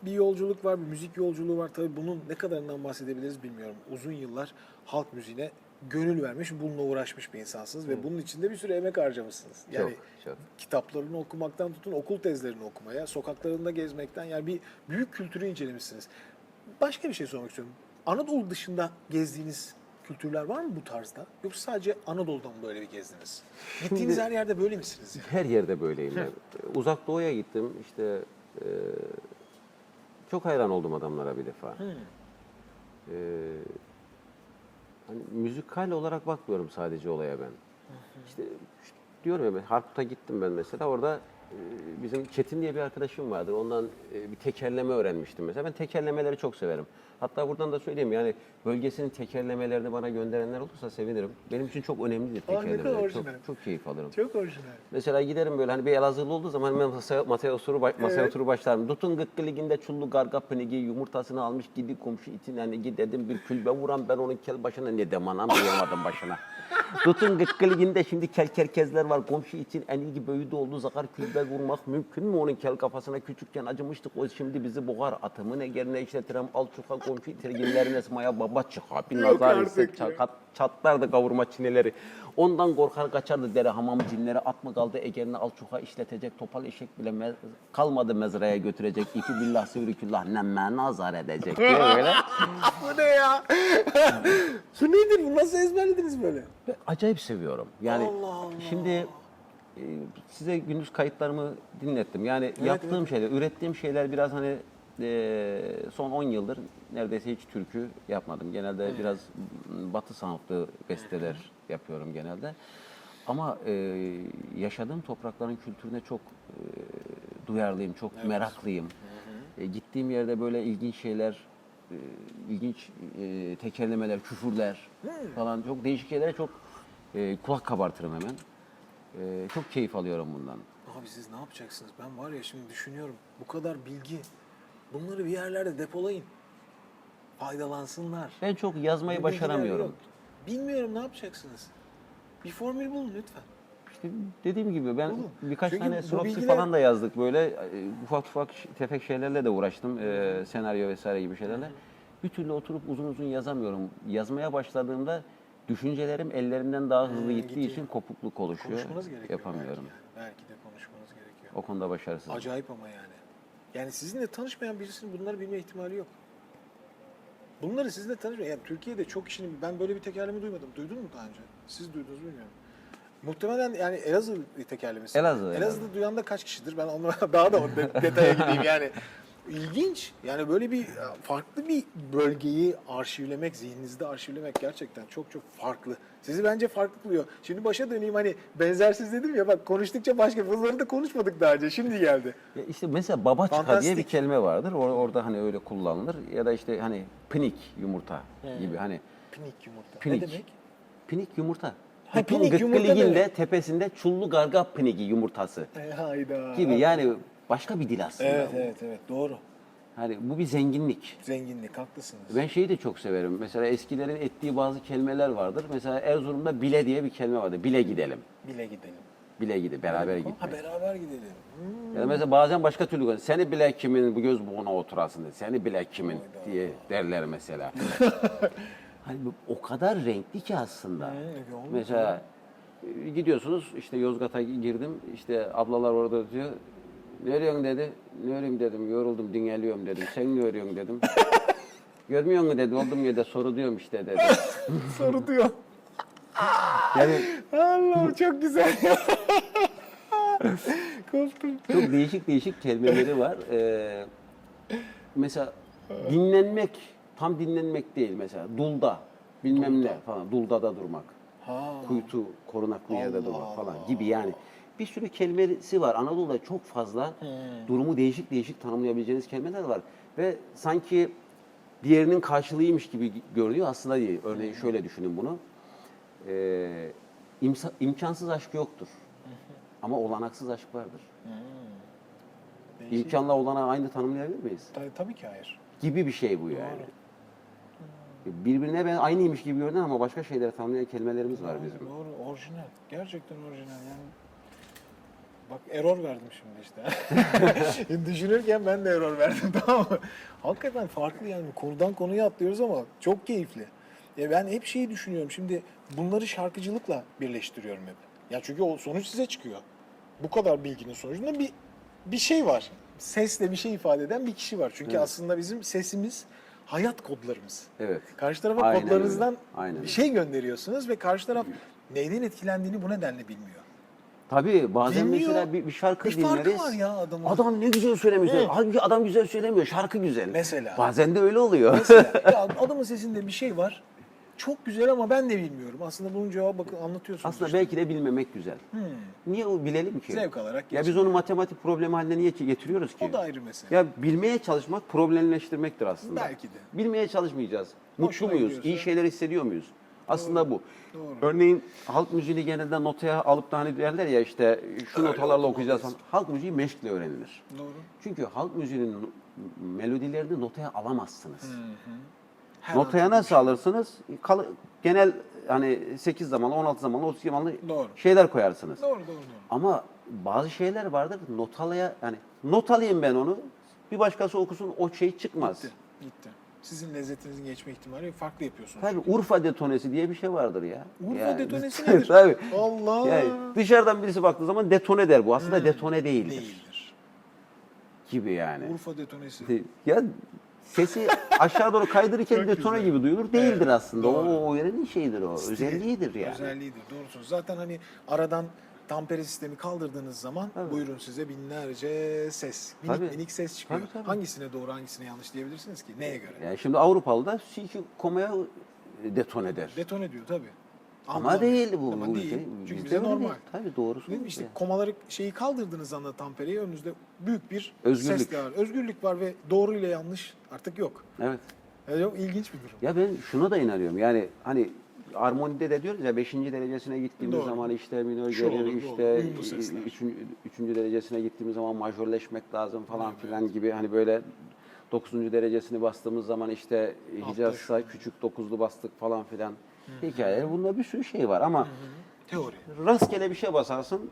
bir yolculuk var, bir müzik yolculuğu var. Tabii bunun ne kadarından bahsedebiliriz bilmiyorum. Uzun yıllar halk müziğine gönül vermiş, bununla uğraşmış bir insansınız ve bunun için de bir sürü emek harcamışsınız. Yani Çok. kitaplarını okumaktan tutun okul tezlerini okumaya, sokaklarında gezmekten yani bir büyük kültürü incelemişsiniz. Başka bir şey sormak istiyorum. Anadolu dışında gezdiğiniz kültürler var mı bu tarzda? Yoksa sadece Anadolu'dan mı böyle bir gezdiniz? Gittiğiniz her yerde böyle misiniz? Yani? Her yerde böyleyim ben. Uzak Doğu'ya gittim. İşte çok hayran oldum adamlara bir defa. Hani müzikal olarak bakmıyorum sadece olaya ben. İşte diyorum ya ben Harput'a gittim ben mesela. Orada bizim Çetin diye bir arkadaşım vardır. Ondan bir tekerleme öğrenmiştim mesela. Ben tekerlemeleri çok severim. Hatta buradan da söyleyeyim yani bölgesinin tekerlemelerini bana gönderenler olursa sevinirim. Benim için çok önemlidir ne kadar tekerlemeler. Çok, orijinal. çok keyif alırım. Çok orijinal. Mesela giderim böyle hani bir Elazığlı olduğu zaman hemen masaya oturup başlarım. Dutun gıkkı liginde çullu garga pınigi yumurtasını almış gidi komşu itin hani gidedim bir külbe vuran ben onun kel başına ne dem anam duyamadım başına. Dutun gıkkı liginde şimdi kel kerkezler var komşu için en iyi böyüdü oldu zakar külbe vurmak mümkün mü onun kel kafasına küçükken acımıştık o şimdi bizi boğar atımı ne gerine işletirem al çuka komşu itirginlerin esmaya baba çıka bir nazar ise çatlardı kavurma çineleri. Ondan korkar kaçardı dere hamam cinleri at mı kaldı egerini alçuka işletecek topal eşek bile kalmadı mezraya götürecek ipi billah sivriküllah nemme nazar edecek diye böyle. Bu ne ya? Bu nedir? Bu nasıl ezberlediniz böyle? Acayip seviyorum. Yani Allah Allah. şimdi size gündüz kayıtlarımı dinlettim. Yani yaptığım şeyler, ürettiğim şeyler biraz hani son 10 yıldır neredeyse hiç türkü yapmadım. Genelde biraz batı sanatlı besteler yapıyorum genelde. Ama yaşadığım toprakların kültürüne çok duyarlıyım, çok Evet. meraklıyım. Gittiğim yerde böyle ilginç şeyler, ilginç tekerlemeler, küfürler falan çok değişik şeylere çok kulak kabartırım hemen. Çok keyif alıyorum bundan. Abi siz ne yapacaksınız? Ben var ya şimdi düşünüyorum. Bu kadar bilgi. Bunları bir yerlerde depolayın. Faydalansınlar. Ben çok yazmayı Bu bilgiler başaramıyorum. yok. Bilmiyorum ne yapacaksınız? Bir formül bulun lütfen. İşte dediğim gibi ben Bulun. birkaç Çünkü tane bu sinopsis bilgiler- falan da yazdık böyle ufak ufak tefek şeylerle de uğraştım senaryo vesaire gibi şeylerle. Bir türlü oturup uzun uzun yazamıyorum. Yazmaya başladığımda düşüncelerim ellerimden daha hızlı gittiği gidiyor. için kopukluk oluşuyor. Konuşmanız gerekiyor Yapamıyorum. belki yani. Belki de konuşmanız gerekiyor. O konuda başarısızım. Acayip ama yani. Yani sizinle tanışmayan birisinin bunları bilme ihtimali yok. Bunları sizinle tanışmayan, yani Türkiye'de çok kişinin, ben böyle bir tekerleme duymadım. Duydun mu daha önce? Siz duydunuz mu bilmiyorum. Muhtemelen yani Elazığ tekerlemesi. Elazığ. Elazığ'da duyan da kaç kişidir? Ben onlara daha da detaya gideyim yani. İlginç. Yani böyle bir farklı bir bölgeyi arşivlemek, zihninizde arşivlemek gerçekten çok çok farklı. Sizi bence farklı kılıyor. Şimdi başa döneyim, hani benzersiz dedim ya, bak konuştukça başka, bunları da konuşmadık daha önce. Şimdi geldi. Ya işte mesela babaçka diye Fantastik. bir kelime vardır. Orada hani öyle kullanılır. Ya da işte hani pinik yumurta gibi hani Pinik yumurta. Pinik. Ne demek? pinik yumurta. Ha, Bütün pinik yumurta gıkkıliginde demek. tepesinde çullu garga pinigi yumurtası Hayda. gibi yani başka bir dil aslında. Evet bu. evet doğru. Hani bu bir zenginlik. Zenginlik, haklısınız. Ben şeyi de çok severim. Mesela eskilerin ettiği bazı kelimeler vardır. Mesela Erzurum'da bile diye bir kelime vardır. Bile gidelim. Bile gidelim. Bile gidip beraber Ha gitmek. beraber gidelim. Ya da mesela bazen başka türlü seni bile kimin bu göz buğuna oturasın dedi. Seni bile kimin diye derler mesela. Hani o kadar renkli ki aslında. doğru. Mesela gidiyorsunuz işte Yozgat'a girdim. İşte ablalar orada diyor. Ne örüyorsun dedi. Ne öreyim dedim. Yoruldum dinleniyorum dedim. Sen ne örüyorsun dedim. Görmüyor musun dedi. Oldum ya da soru diyorum işte dedi. Soru diyor. Yani Allah'ım çok güzel ya. Koptum. çok değişik değişik kelimeleri var. Mesela dinlenmek, tam dinlenmek değil mesela. Dulda, bilmem ne falan. Duldada durmak. Ha. Kuytu, korunaklı yerde Allah durmak falan Allah. gibi yani. Bir sürü kelimesi var. Anadolu'da çok fazla durumu değişik değişik tanımlayabileceğiniz kelimeler var. Ve sanki diğerinin karşılığıymış gibi görünüyor. Aslında değil. Örneğin şöyle düşünün bunu. İmkansız aşk yoktur. Ama olanaksız aşk vardır. Değişik. İmkanla olanağı aynı tanımlayabilir miyiz? Tabii ki hayır. Gibi bir şey bu yani. Birbirine ben aynıymış gibi görünen ama başka şeyleri tanımlayan kelimelerimiz var bizim. Doğru, orijinal. Gerçekten orijinal yani. Bak error verdim şimdi işte. Düşünürken ben de error verdim, tamam mı? Hakikaten farklı yani, konudan konuya atlıyoruz ama çok keyifli. Ben hep şeyi düşünüyorum şimdi, bunları şarkıcılıkla birleştiriyorum hep. Ya çünkü o sonuç size çıkıyor. Bu kadar bilginin sonucunda bir şey var. Sesle bir şey ifade eden bir kişi var. Çünkü Evet. aslında bizim sesimiz hayat kodlarımız. Evet. Karşı tarafa Aynen kodlarınızdan öyle. Aynen bir öyle. şey gönderiyorsunuz ve karşı taraf neyden etkilendiğini bu nedenle bilmiyor. Tabii bazen Dinliyor. mesela bir şarkı Bir farkı dinleriz. var ya adamın. Adam ne güzel söylemiş. Halbuki adam güzel söylemiyor. Şarkı güzel. Mesela. Bazen de öyle oluyor. Mesela ya adamın sesinde bir şey var. Çok güzel ama ben de bilmiyorum. Aslında bunun cevabı bakın anlatıyorsunuz. Aslında işte. belki de bilmemek güzel. Niye o bilelim ki? Zevk alarak Ya biz onu matematik problemi haline niye getiriyoruz ki? O da ayrı mesele. Ya bilmeye çalışmak problemleştirmektir aslında. Belki de. Bilmeye çalışmayacağız. Mutlu Hoşuna muyuz? gidiyorsa. İyi şeyler hissediyor muyuz? Aslında bu. Doğru. Örneğin halk müziğini genelde notaya alıp da hani derler ya işte şu notalarla okuyacağız falan. Halk müziği meşkle öğrenilir. Doğru. Çünkü halk müziğinin melodilerini notaya alamazsınız. Her Notaya an- nasıl alırsınız? Genel hani 8 zamanlı, 16 zamanlı, 32 zamanlı Doğru. şeyler koyarsınız. Doğru. Ama bazı şeyler vardır yani not alayım ben onu. Bir başkası okusun o şey çıkmaz. Gitti. Sizin lezzetinizin geçme ihtimali farklı yapıyorsunuz. Tabii Urfa detonesi diye bir şey vardır ya. Urfa detonesi nedir? Tabii. Allah. Yani dışarıdan birisi baktığı zaman detone der bu. Aslında detone değildir. Değildir. Gibi yani. Urfa detonesi. Ya sesi aşağı doğru kaydırırken Çok detone güzel. gibi duyulur. Değildir Evet, aslında. doğru. O yerin şeyidir o. Özelliğidir yani. Özelliğidir. Doğrusunuz. Zaten hani aradan tampere sistemi kaldırdığınız zaman buyurun size binlerce ses. Minik Tabii. minik ses çıkıyor. Tabii. Hangisine doğru hangisine yanlış diyebilirsiniz ki? Neye göre? Yani şimdi Avrupalı da Silki Koma'ya detone eder. Detone diyor tabii. Ama değil bu. Ama bu değil. ülke. Çünkü Bizde bize öyle normal. değil. Tabii doğrusu. Değil mi? İşte yani. komaları şeyi kaldırdığınız anda Tampere'yi önünüzde büyük bir Özgürlük. ses de var. Özgürlük var ve doğru ile yanlış artık yok. Evet. Yani çok ilginç bir durum. Ya ben şuna da inanıyorum. Yani hani armonide de diyoruz ya 5. derecesine gittiğimiz Doğru. zaman işte minör Şu gelir, olur, bu işte olur. Uyumlu sesler. 3. derecesine gittiğimiz zaman majörleşmek lazım falan filan gibi hani böyle 9. derecesini bastığımız zaman işte Hicaz'sa küçük 9'lu bastık falan filan hikayeler. Bunda bir sürü şey var ama Teori. rastgele bir şey basarsın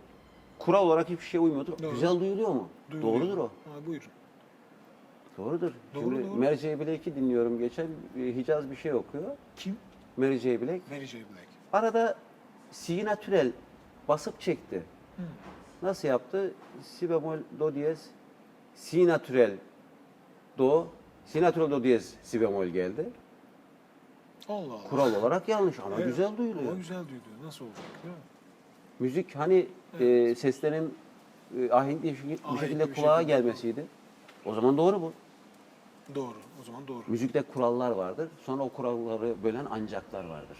kural olarak hiçbir şey uymuyordur. Doğru. Güzel duyuluyor mu? Duyuluyor. Doğrudur o. Ha, buyurun. Doğrudur. Doğru, Şimdi doğru. Mary J. Blake'i dinliyorum geçen. Hicaz bir şey okuyor. Kim? Mary J. Blake. Mary J. Black. Arada si natürel basıp çekti. Nasıl yaptı? Si bemol do diyez, si natürel do, si natürel do diyez si bemol geldi. Allah Allah. Kural olarak yanlış ama Evet. güzel duyuluyor. Ama güzel duyuluyor. Nasıl olacak değil mi? Müzik hani seslerin ahenkli bir Ahenkli şekilde bir kulağa şekilde. gelmesiydi. O zaman doğru bu. Doğru. O zaman doğru. Müzikte kurallar vardır. Sonra o kuralları bölen ancaklar vardır.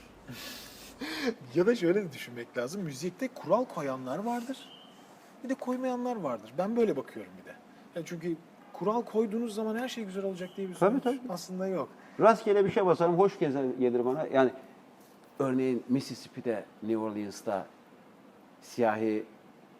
Ya da şöyle de düşünmek lazım. Müzikte kural koyanlar vardır. Bir de koymayanlar vardır. Ben böyle bakıyorum bir de. Yani çünkü kural koyduğunuz zaman her şey güzel olacak diye bir Tabii, sonuç tabii. aslında yok. Rastgele bir şey basarım, hoş gelir bana. Yani örneğin Mississippi'de, New Orleans'ta siyahi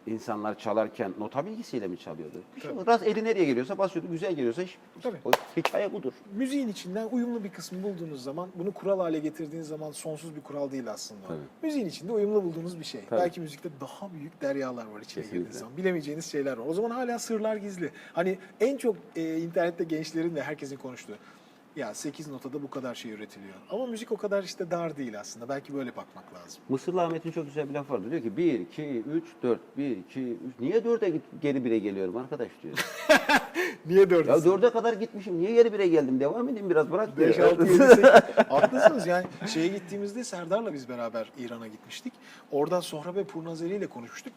insanlar çalarken nota bilgisiyle mi çalıyordu? Bir şey Tabii. yok. Rast eli nereye geliyorsa basıyordu, güzel geliyorsa Tabii. o hikaye budur. Müziğin içinden uyumlu bir kısmı bulduğunuz zaman, bunu kural hale getirdiğiniz zaman sonsuz bir kural değil aslında. Tabii. Müziğin içinde uyumlu bulduğunuz bir şey. Tabii. Belki müzikte daha büyük deryalar var içine Kesinlikle. girdiğiniz zaman. Bilemeyeceğiniz şeyler var. O zaman hala sırlar gizli. Hani en çok internette gençlerin ve herkesin konuştuğu, ya 8 notada bu kadar şey üretiliyor. Ama müzik o kadar işte dar değil aslında. Belki böyle bakmak lazım. Mısırlı Ahmet'in çok güzel bir lafı vardı. Diyor ki 1, 2, 3, 4, 1, 2, 3. Niye 4'e geri 1'e geliyorum arkadaş diyor. Niye dördüncü? Ya 4'e kadar gitmişim. Niye geri 1'e geldim? Devam edeyim biraz bırak diyor. 5, 6, 7, 8. Haklısınız yani. Şeye gittiğimizde Serdar'la biz beraber İran'a gitmiştik. Orada Sohrab ve Purnazeli ile konuşmuştuk.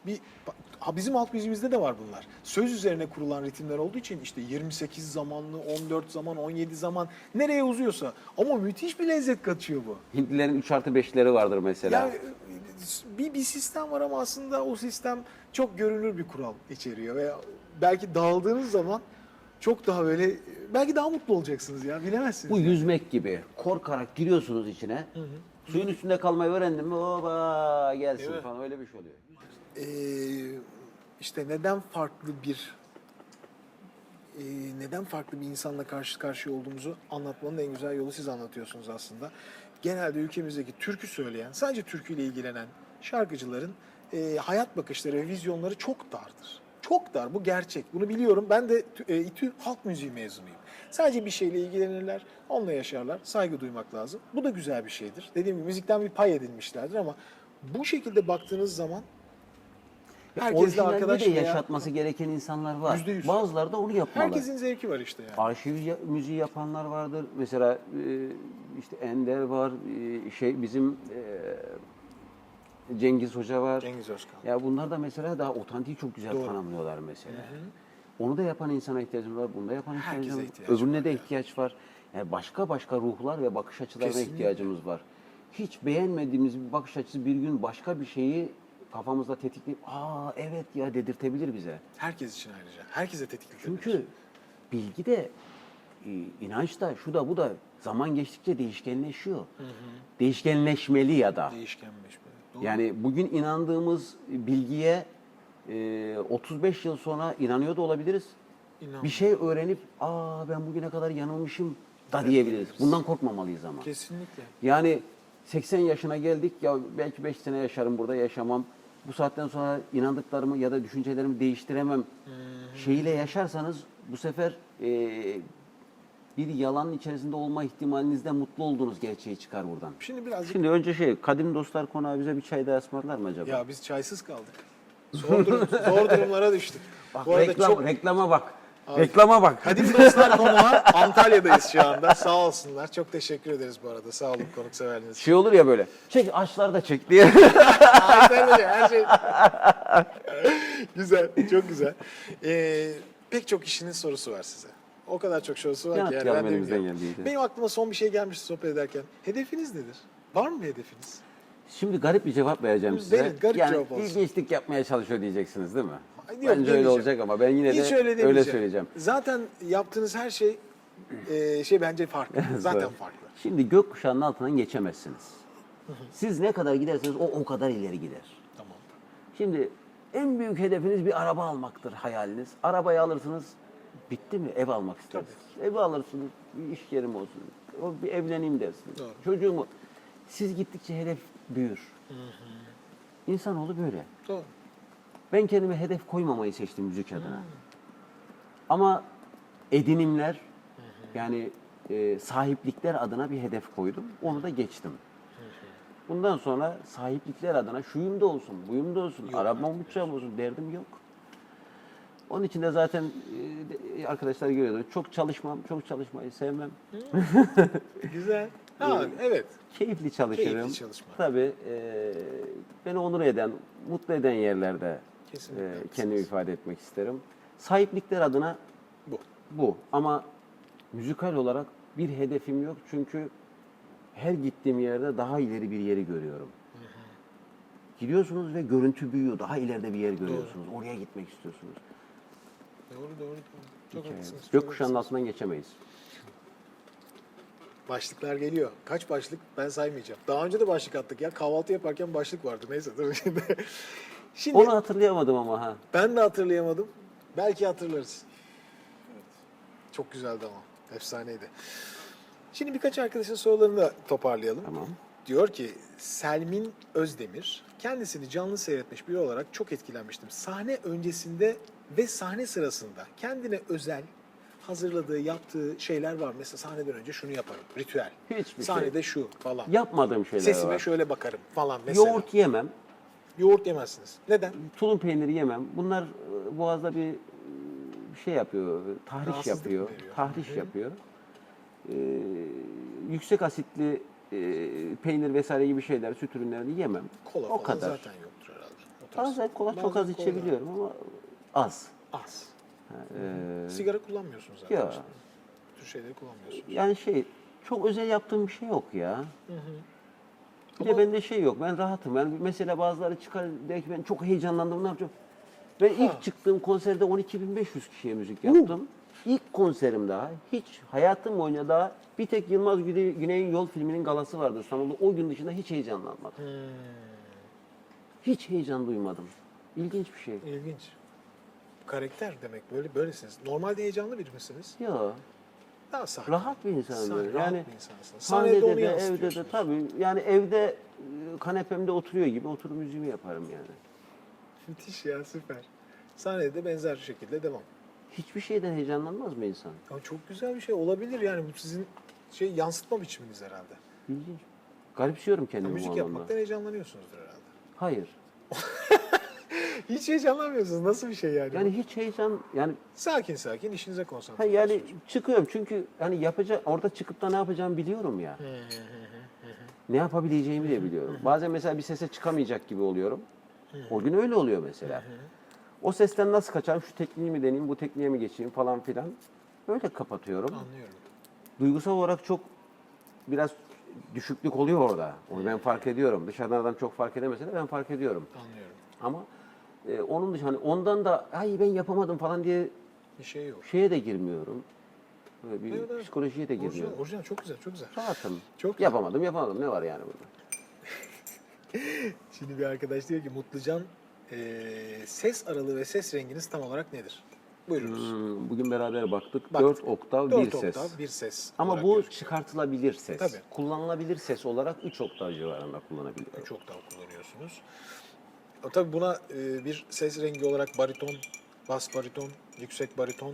Bizim halk müziğimizde de var bunlar. Söz üzerine kurulan ritimler olduğu için işte 28 zamanlı, 14 zaman, 17 zaman nereye uzuyorsa. Ama müthiş bir lezzet katıyor bu. Hintlilerin 3+5'leri vardır mesela. Yani bir sistem var ama aslında o sistem çok görünür bir kural içeriyor. Ve belki dağıldığınız zaman çok daha böyle, belki daha mutlu olacaksınız ya, bilemezsiniz. Bu yani. yüzmek gibi. Korkarak giriyorsunuz içine. Suyun üstünde kalmayı öğrendin mi? Oba gelsin Değil mi? falan öyle bir şey oluyor. İşte neden farklı bir insanla karşı karşıya olduğumuzu anlatmanın en güzel yolu siz anlatıyorsunuz aslında. Genelde ülkemizdeki türkü söyleyen, sadece türküyle ilgilenen şarkıcıların hayat bakışları ve vizyonları çok dardır. Çok dar, bu gerçek. Bunu biliyorum. Ben de İTÜ Halk Müziği mezunuyum. Sadece bir şeyle ilgilenirler, onunla yaşarlar. Saygı duymak lazım. Bu da güzel bir şeydir. Dediğim gibi müzikten bir pay edinmişlerdir ama bu şekilde baktığınız zaman herkesle Orijinalde arkadaş de veya yaşatması gereken insanlar var. %100. Bazıları da onu yapmalı. herkesin zevki var işte yani. Arşiv müziği yapanlar vardır. Mesela işte Ender var, bizim Cengiz Hoca var. Cengiz Özkan. Ya bunlar da mesela daha otantiği çok güzel Doğru. tanımlıyorlar mesela. Onu da yapan insana ihtiyacımız var, bunda yapan Herkese ihtiyacımız var. ihtiyaç Öbürüne var de ya. ihtiyaç var. Yani başka ruhlar ve bakış açılarına Kesinlikle. ihtiyacımız var. Hiç beğenmediğimiz bir bakış açısı bir gün başka bir şeyi kafamızda tetikleyip evet ya dedirtebilir bize. Herkes için ayrıca. Herkese tetikletebilir. Çünkü bilgi de, inanç da, şu da bu da zaman geçtikçe değişkenleşiyor. Değişkenleşmeli ya da. Değişkenmiş böyle. Doğru. Yani bugün inandığımız bilgiye 35 yıl sonra inanıyor da olabiliriz. İnan. Bir şey öğrenip ben bugüne kadar yanılmışım da diyebiliriz. Bundan korkmamalıyız ama. Kesinlikle. Yani 80 yaşına geldik ya belki 5 sene yaşarım burada yaşamam. Bu saatten sonra inandıklarımı ya da düşüncelerimi değiştiremem şeyiyle yaşarsanız bu sefer bir yalanın içerisinde olma ihtimalinizden mutlu olduğunuz gerçeği çıkar buradan. Şimdi birazcık Şimdi önce Kadim Dostlar Konağı bize bir çay daha ısmarlar mı acaba? ya biz çaysız kaldık. Zor durumlara düştük. Bak, Bu arada çok reklama bak. Reklama bak. Kadim Dostlar Konağı Antalya'dayız şu anda. Sağ olsunlar. Çok teşekkür ederiz bu arada. Sağ olun konukseverliğiniz için. Şey olur ya böyle. Çek açlar da çek diye. Harika, her şey. Güzel, çok güzel. Pek çok kişinin sorusu var size. O kadar çok sorusu var ki. Yani Yanıtlayalım ben de elimizden bilmiyorum. geldiğince. Benim aklıma son bir şey gelmişti sohbet ederken. Hedefiniz nedir? Var mı bir hedefiniz? Şimdi garip bir cevap vereceğim size. Verin, garip yani cevap olsun. ilginçlik yapmaya çalışıyor diyeceksiniz değil mi? Yok, Bence öyle demeyeceğim. olacak ama ben yine Hiç de öyle öyle demeyeceğim. söyleyeceğim. Zaten yaptığınız her şey bence farklı. Zaten farklı. Şimdi gökkuşağının altından geçemezsiniz. Siz ne kadar giderseniz o kadar ileri gider. Tamam. Şimdi en büyük hedefiniz bir araba almaktır hayaliniz. Arabayı alırsınız, bitti mi? Ev almak istersiniz. Evi alırsınız, bir iş yerim olsun. O bir evleneyim dersiniz. Doğru. Çocuğumu. Siz gittikçe hedef büyür. İnsanoğlu böyle. Doğru. Ben kendime hedef koymamayı seçtim müzik adına. Ama edinimler, yani sahiplikler adına bir hedef koydum. Onu da geçtim. Bundan sonra sahiplikler adına şuyum da olsun, buyum da olsun, arabam uçağım olsun derdim yok. Onun için de zaten arkadaşlar görüyordu. Çok çalışmam, çok çalışmayı sevmem. Güzel. Ha, evet. Keyifli çalışırım. Keyifli çalışma. Tabii beni onur eden, mutlu eden yerlerde Kesinlikle kendimi ifade etmek isterim. Sahiplikler adına Bu. bu. Ama müzikal olarak bir hedefim yok. Çünkü her gittiğim yerde daha ileri bir yeri görüyorum. Gidiyorsunuz ve görüntü büyüyor. Daha ileride bir yer görüyorsunuz. Oraya gitmek istiyorsunuz. Doğru. Çok haklısınız. çok Gökkuşağının haklısınız. altından geçemeyiz. Başlıklar geliyor. Kaç başlık ben saymayacağım. Daha önce de başlık attık ya. Kahvaltı yaparken başlık vardı. Neyse dur şimdi. Şimdi Onu hatırlayamadım ama ha. ben de hatırlayamadım. Belki hatırlarız. Evet. Çok güzeldi ama. Efsaneydi. Şimdi birkaç arkadaşın sorularını da toparlayalım. Tamam. Diyor ki Selmin Özdemir, kendisini canlı seyretmiş biri olarak çok etkilenmiştim. Sahne öncesinde ve sahne sırasında kendine özel hazırladığı, yaptığı şeyler var. Mesela sahneden önce şunu yaparım, ritüel. Hiçbir şey. Sahnede şu falan. Yapmadığım şeyler Sesime var. şöyle bakarım falan mesela. Yoğurt yemem. Yoğurt yemezsiniz. Neden? Tulum peyniri yemem. Bunlar boğazda bir şey yapıyor, tahriş Rahatsızlık yapıyor. veriyor. Tahriş yapıyor. Yüksek asitli peynir vesaire gibi şeyler, süt ürünlerini yemem. Kola o falan kadar. zaten yoktur herhalde. O tarz. Bazen kola çok Bazen az kola. içebiliyorum ama az. Az. Ee, Sigara kullanmıyorsunuz zaten. ya. işte. Bu tür şeyleri kullanmıyorsunuz. Yani çok özel yaptığım bir şey yok ya. Bir de Ama- bende şey yok, ben rahatım. Yani mesela bazıları çıkar der ki ben çok heyecanlandım, ne yapacağım? Ben ilk çıktığım konserde 12.500 kişiye müzik yaptım. İlk konserim daha, hiç hayatım boyunca daha bir tek Yılmaz Güney'in Yol filminin galası vardı İstanbul'da. O gün dışında hiç heyecanlanmadım. Hiç heyecan duymadım. İlginç bir şey. İlginç. Karakter demek böylesiniz. Normalde heyecanlı biri misiniz? Ya Daha sakin. rahat bir insanım Sakin, böyle. rahat Yani bir insansınız. sahnede Sahnede onu de evde de yansıtıyorsunuz. tabii. Yani evde kanepemde oturuyor gibi oturup müziğimi yaparım yani. Müthiş ya, süper. Sahnede de benzer şekilde devam. Hiçbir şeyden heyecanlanmaz mı insan? Ama çok güzel bir şey olabilir yani, bu sizin yansıtma biçiminiz herhalde. İlginç. Garipsiyorum kendimi Müzik bu anlamda. yapmaktan heyecanlanıyorsunuzdur herhalde. Hayır. Hiç heyecanlanmıyorsunuz. Nasıl bir şey yani? Yani hiç heyecan yani Sakin sakin işinize konsantre yani oluyorsunuz. çıkıyorum çünkü hani orada çıkıp da ne yapacağımı biliyorum ya. Ne yapabileceğimi de biliyorum. Bazen mesela bir sese çıkamayacak gibi oluyorum. O gün öyle oluyor mesela. O sesten nasıl kaçarım? Şu tekniği mi deneyeyim, bu tekniğe mi geçeyim falan filan. Öyle kapatıyorum. Anlıyorum. Duygusal olarak çok biraz düşüklük oluyor orada. Onu ben fark ediyorum. Dışarıdan adam çok fark edemese de ben fark ediyorum. Anlıyorum. Ama onun dışında hani ondan da ay ben yapamadım falan diye Bir şey yok. şeye de girmiyorum. Böyle bir Evet, evet. psikolojiye de girmiyorum. Orijinal, orijinal çok güzel, çok güzel. Rahatım. Çok güzel. Yapamadım. Ne var yani burada? Şimdi bir arkadaş diyor ki Mutlucan, ses aralığı ve ses renginiz tam olarak nedir? Buyurunuz. Bugün beraber baktık. Baktık. 4 oktav, 4 bir ses. oktav, bir ses. Ama olarak bu gözüküyor. çıkartılabilir ses. Tabii. Kullanılabilir ses olarak 3 oktav civarında kullanabiliyorum. 3 oktav kullanıyorsunuz. Tabii buna bir ses rengi olarak bariton, bas bariton, yüksek bariton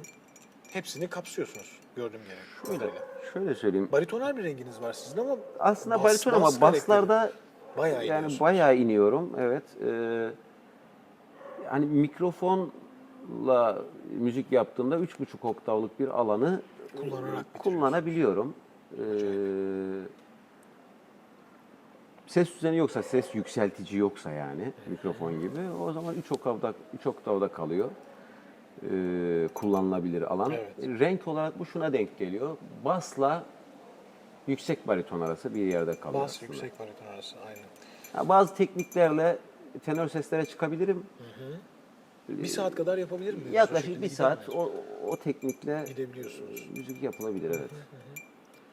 hepsini kapsıyorsunuz gördüğüm kadarıyla. Şöyle söyleyeyim. Baritonal bir renginiz var sizin ama Aslında bas- bariton bas ama baslarda bayağı yani iniyorsunuz. bayağı iniyorum. Evet. Hani mikrofonla müzik yaptığımda 3,5 oktavlık bir alanı kullanabiliyorum. Ses düzeni yoksa, ses yükseltici yoksa yani mikrofon gibi o zaman 3 oktavda kalıyor. Kullanılabilir alan. Evet. Renk olarak bu şuna denk geliyor. Basla yüksek bariton arası bir yerde kalıyor Bas aslında. yüksek bariton arası aynen. Ha, bazı tekniklerle tenor seslere çıkabilirim. Bir saat kadar yapabilir miydiniz? O Yaklaşık şekilde bir gider saat mi? o teknikle Gidebiliyorsunuz. müzik yapılabilir, evet.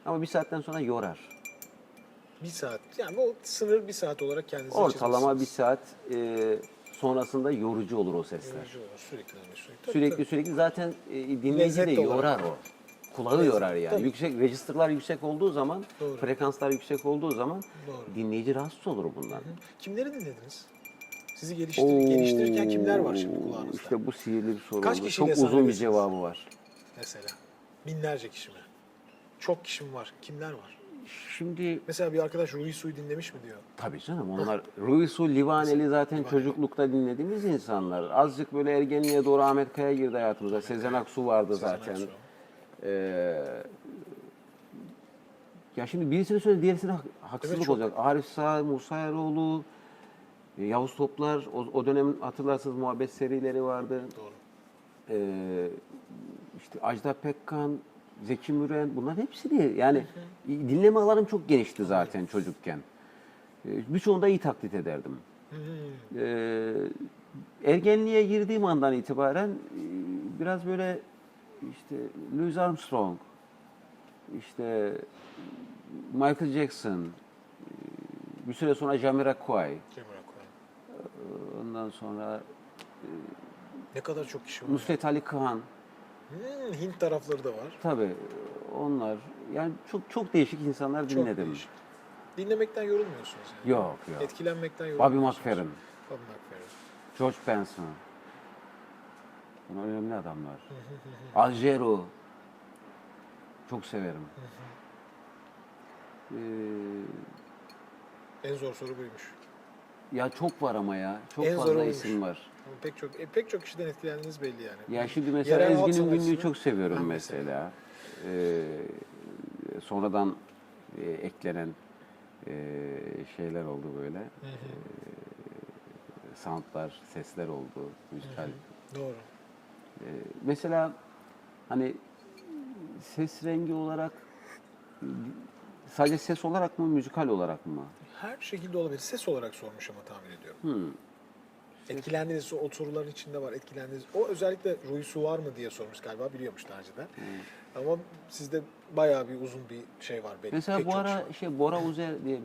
Ama bir saatten sonra yorar. Bir saat. Yani o sınır bir saat olarak kendinize Ortalama bir çizmişsiniz. saat sonrasında yorucu olur o sesler. Yorucu olur, sürekli. Tabii, Sürekli tabii. sürekli zaten dinleyici Lezzet de de olarak. yorar o. Kulağı Lezzet, yorar yani. tabii. Yüksek registerlar yüksek olduğu zaman, Doğru. frekanslar yüksek olduğu zaman Doğru. dinleyici rahatsız olur bundan. Kimleri dinlediniz? Sizi Oo, geliştirirken kimler var şimdi kulağınızda? İşte bu sihirli bir soru Kaç oldu. kişiyle Çok uzun bir sahnedesiniz? cevabı var. Mesela. Binlerce kişi mi? Çok kişi mi var? Kimler var? Şimdi Mesela bir arkadaş Rui Su'yu dinlemiş mi diyor. tabii canım onlar Ruisu Livaneli zaten Livaneli. çocuklukta dinlediğimiz insanlar. Azıcık böyle ergenliğe doğru Ahmet Kaya girdi hayatımıza. Sezen Aksu vardı Sezen zaten. Aksu. Ya şimdi birisini söyle diğerisine haksızlık Evet, çok. olacak. Arif Sağ, Musa Eroğlu, Yavuz Toplar, o dönem hatırlarsınız muhabbet serileri vardı. Doğru. İşte Ajda Pekkan, Zeki Müren, bunların hepsini yani dinleme alanım çok genişti zaten çocukken. Birçoğunda iyi taklit ederdim. Ergenliğe girdiğim andan itibaren biraz böyle işte Louis Armstrong, işte Michael Jackson, bir süre sonra Jamiroquai, ondan sonra Ne kadar çok kişi var. Nusret Ali Kıhan, Hint tarafları da var. tabii onlar yani çok değişik insanlar Çok dinledim. değişik. Dinlemekten yorulmuyorsunuz yani. Yok. Etkilenmekten Bobby yorulmuyorsunuz. McFerrin, Bobby McFerrin. George Benson. Bunlar önemli adamlar. Al çok severim. En zor soru buymuş. Ya çok var ama ya. Çok En fazla zoru isim buymuş. var. Ama pek çok kişiden etkilendiğiniz belli yani. Ya şimdi mesela Yerel halk Ezgi'nin günlüğü sanatçısını- çok seviyorum Ha, mesela. Sonradan eklenen şeyler oldu böyle. Soundlar, sesler oldu. Müzikal. Doğru. Mesela hani ses rengi olarak sadece ses olarak mı, müzikal olarak mı? Her şekilde olabilir. Ses olarak sormuş ama tahmin ediyorum. Etkilendiğiniz o soruların içinde var. Etkilendiğiniz o özellikle Rui Su var mı diye sormuş galiba biliyormuş daha önceden. Ama sizde bayağı bir uzun bir şey var belli. Mesela Pek bu çok ara şey var. Bora Uzer diye bir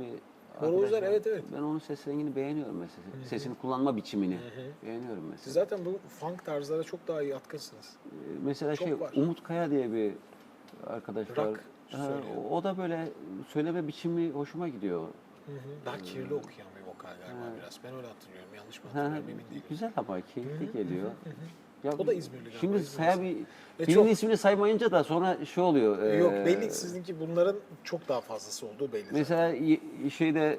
Bora arkadaş Uzer, var. evet, evet. Ben onun ses rengini beğeniyorum mesela. Sesini kullanma biçimini beğeniyorum mesela. Siz zaten bu funk tarzlara çok daha iyi yatkınsınız. Mesela çok var. Umut Kaya diye bir arkadaş var. Rock söylüyor. O da böyle söyleme biçimi hoşuma gidiyor. Daha kirli okuyan bir vokal galiba biraz. Ben öyle hatırlıyorum. Yanlış mı Ha, hatırlıyorum emin değilim. güzel ama keyifli geliyor. Ya, O da İzmirli galiba, Şimdi İzmirli. filmin çok- ismini saymayınca da sonra şey oluyor. Yok belli ki sizinki bunların çok daha fazlası olduğu belli zaten. Mesela şeyde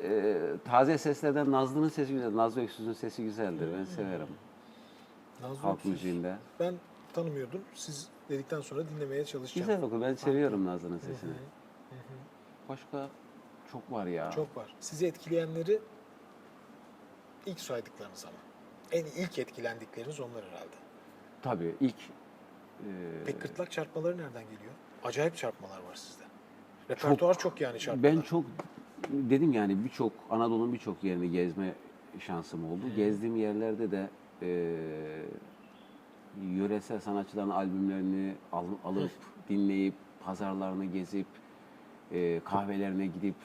taze seslerden Nazlı'nın sesi güzel. Nazlı Öksüz'ün sesi güzeldir. Ben severim. Nazlı Halk Öksüz. müziğinde. Ben tanımıyordum. Siz dedikten sonra dinlemeye çalışacağım. Güzel oku. Ben seviyorum Nazlı'nın sesini. Başka çok var ya. Çok var. Sizi etkileyenleri ilk saydıklarınız ama. En ilk etkilendikleriniz onlar herhalde. Tabii ilk Peki gırtlak çarpmaları nereden geliyor? Acayip çarpmalar var sizde. Repertuar çok yani çarpmalar. ben çok dedim yani Anadolu'nun birçok yerini gezme şansım oldu. Gezdiğim yerlerde de yöresel sanatçıların albümlerini alıp dinleyip pazarlarını gezip kahvelerine gidip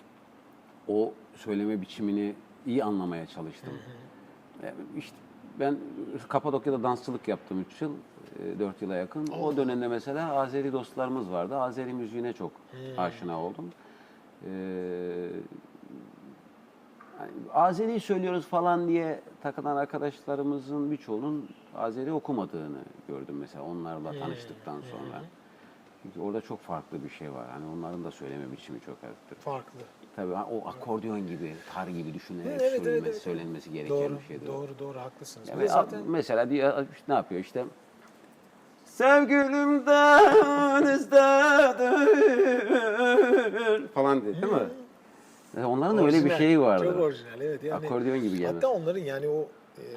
o söyleme biçimini iyi anlamaya çalıştım. İşte ben Kapadokya'da dansçılık yaptım 3 yıl, 4 yıla yakın. O dönemde mesela Azeri dostlarımız vardı. Azeri müziğine çok aşina oldum. Yani Azeri söylüyoruz falan diye takılan arkadaşlarımızın birçoğunun Azeri okumadığını gördüm mesela onlarla tanıştıktan sonra. Çünkü orada çok farklı bir şey var. Hani onların da söyleme biçimi çok farklı. Farklı. Tabii o akordeon gibi, tar gibi düşünülerek Evet. söylenmesi gereken Doğru, bir şeydir. o. doğru haklısınız. Yani Ve zaten mesela diyor, ne yapıyor işte? Sevgilim denizdedir falan diyor, değil mi? Mesela onların da öyle bir orijinal, şeyi vardı. Çok orijinal, evet. Yani, Akordeon gibi geldi. hatta onların yani o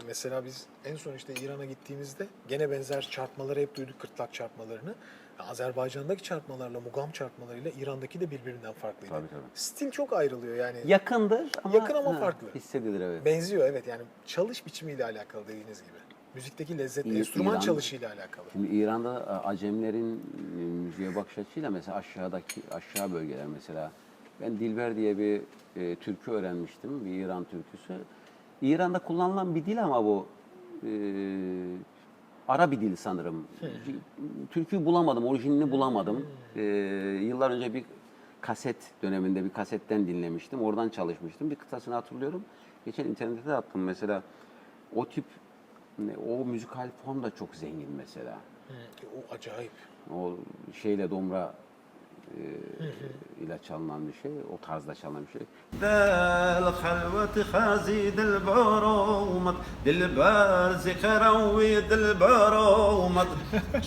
mesela biz en son işte İran'a gittiğimizde gene benzer çarpmaları hep duyduk, gırtlak çarpmalarını. Azerbaycan'daki çarpmalarla, Mugam çarpmalarıyla İran'daki de birbirinden farklıydı. Tabii, tabii. Stil çok ayrılıyor yani. Yakındır ama, Yakın ama farklı. hissedilir evet. Benziyor evet, yani çalış biçimiyle alakalı dediğiniz gibi. Müzikteki lezzet, enstrüman çalışıyla alakalı. Şimdi İran'da Acemlerin müziğe bakış açısıyla mesela aşağı bölgeler mesela. Ben Dilber diye bir türkü öğrenmiştim, bir İran türküsü. İran'da kullanılan bir dil ama bu ara bir dil sanırım. Türküyü bulamadım, orijinalini bulamadım. Yıllar önce bir kaset döneminde bir kasetten dinlemiştim. Oradan çalışmıştım. Bir kıtasını hatırlıyorum. Geçen internete de attım mesela. O tip, o müzikal form da çok zengin mesela. O acayip. O şeyle domra ile çalınan bir şey, o tarzda çalınan bir şey. دل خلوت خازي دل بارومد دل برز خروي دل بارومد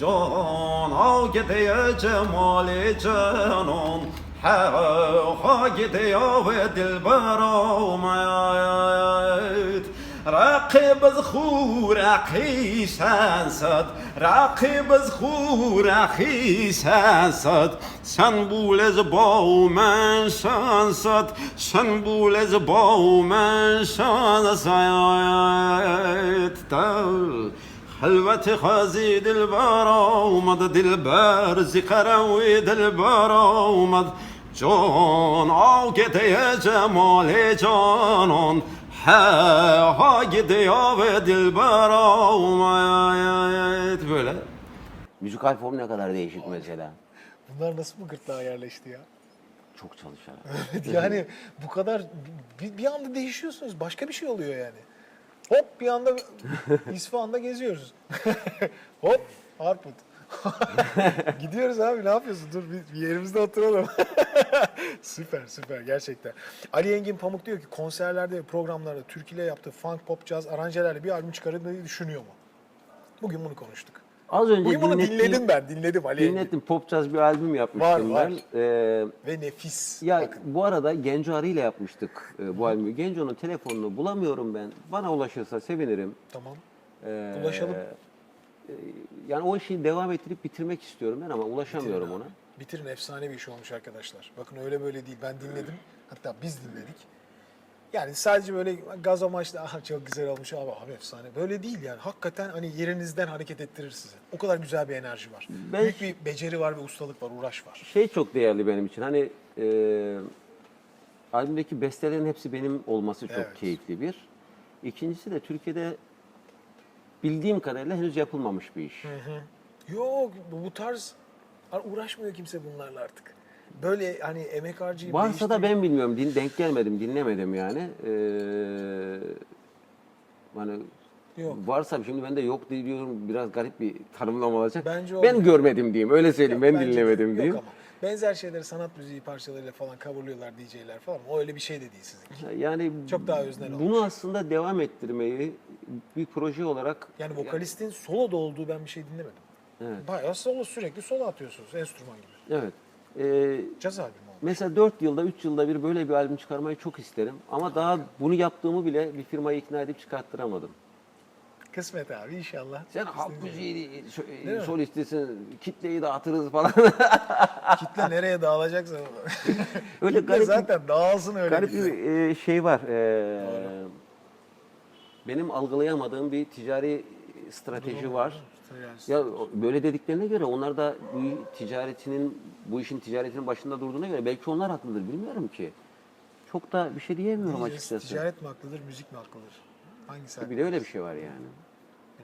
جان آگد يا جمال جانان حاگد يا دل بارومد راقب از خور خیشن راقب از خور خیشن sen بولز با من شانست sen بولز با من شانست دل خلوت خازی دل بر آمد دل بر زیقروی دل بر آمد جان آگده جمال جانان ha gidiyor ve dilber olmayet böyle. Müzikal form ne kadar değişik mesela. Bunlar nasıl bu gırtlağa yerleşti ya? Çok çalışarak. Yani bu kadar bir anda değişiyorsunuz. Başka bir şey oluyor yani. Hop bir anda İsfahan'da geziyoruz. Hop Harput. Gidiyoruz abi, ne yapıyorsun? Dur bir yerimizde oturalım. Süper gerçekten. Ali Engin Pamuk diyor ki konserlerde ve programlarda türküyle yaptığı funk, pop, caz aranjelerle bir albüm çıkarmayı düşünüyor mu? Bugün bunu konuştuk. Az önce Bugün bunu dinledim Ali Engin. Dinlettim. Pop caz bir albüm yapmıştım Var. ben. Ve nefis. Ya Bakın. bu arada Genco Arı ile yapmıştık bu albümü. Genco'nun telefonunu bulamıyorum ben. Bana ulaşırsa sevinirim. Tamam. Ee, Ulaşalım. Yani o işi devam ettirip bitirmek istiyorum ben ama ulaşamıyorum Bitirin ona. abi. Bitirin, efsane bir iş olmuş arkadaşlar. Bakın öyle böyle değil. Ben dinledim. Hatta biz dinledik. Yani sadece böyle gaz amaçlı aha çok güzel olmuş abi efsane. Böyle değil yani. Hakikaten hani yerinizden hareket ettirir sizi. O kadar güzel bir enerji var. Büyük bir beceri var ve ustalık var, uğraş var. Şey çok değerli benim için. Hani albümdeki bestelerin hepsi benim olması çok Evet. keyifli bir. İkincisi de Türkiye'de bildiğim kadarıyla henüz yapılmamış bir iş. Yok bu tarz uğraşmıyor kimse bunlarla artık. Böyle hani emek harcayıp Varsa da ben bilmiyorum. Denk gelmedim, dinlemedim yani. Hani Yok. varsa şimdi ben de yok diyorum, biraz garip bir tanımlama olacak. Bence ben olmuyor. görmedim diyeyim. Öyle söyleyeyim. Yok, ben bence de dinlemedim yok diyeyim. ama benzer şeyleri sanat müziği parçalarıyla falan coverlıyorlar DJ'ler falan. O öyle bir şey de değil sizinki. Yani Çok daha öznel bunu olmuş. aslında devam ettirmeyi bir proje olarak Yani vokalistin soloda olduğu ben bir şey dinlemedim. evet. Bayağı solo, sürekli solo atıyorsunuz enstrüman gibi. Evet. Caz albümü olmuş. Mesela 4 yılda, 3 yılda bir böyle bir albüm çıkarmayı çok isterim. Ama daha bunu yaptığımı bile bir firmayı ikna edip çıkarttıramadım. Kısmet abi inşallah. Sen halk müziği Değil mi? solistisin, kitleyi dağıtırız falan. Kitle nereye dağılacaksa. Öyle Kitle garip, zaten dağılsın öyle. garip bize. bir şey var. Benim algılayamadığım bir ticari strateji var. Ya böyle dediklerine göre onlar da bu işin ticaretinin başında durduğuna göre belki onlar haklıdır, bilmiyorum ki. Çok da bir şey diyemiyorum Diyeceğiz, açıkçası. ticaret mi haklıdır, müzik mi haklıdır? Hangisi Bir de öyle bir şey var yani.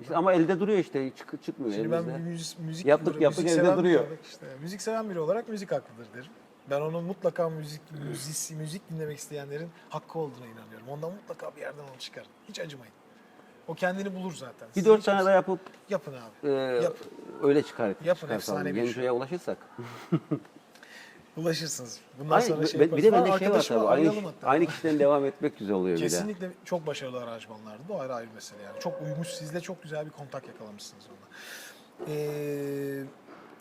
İşte ama elde duruyor işte, çıkmıyor Şimdi ben elimizde. müzik Yaptık, müzik elde seven biri duruyor. olarak işte, müzik seven biri olarak müzik haklıdır derim. Ben onun mutlaka müzik dinlemek isteyenlerin hakkı olduğuna inanıyorum. Ondan mutlaka bir yerden onu çıkarın. Hiç acımayın. O kendini bulur zaten. Bir Siz 4 hiç- tane daha yapıp Yapın abi. Yapın. Öyle Yapın, çıkartalım. efsane bir şey. Genco'ya ulaşırsak. Ulaşırsınız. Bundan Aynı, sonra şey bir yaparız. de Falan bende şey var arkadaşıma tabii. arayalım hatta. Aynı kişiden devam etmek güzel oluyor bir de. Kesinlikle çok başarılı aranjmanlardı. O ayrı mesele yani. Çok uymuş, sizle çok güzel bir kontak yakalamışsınız onunla.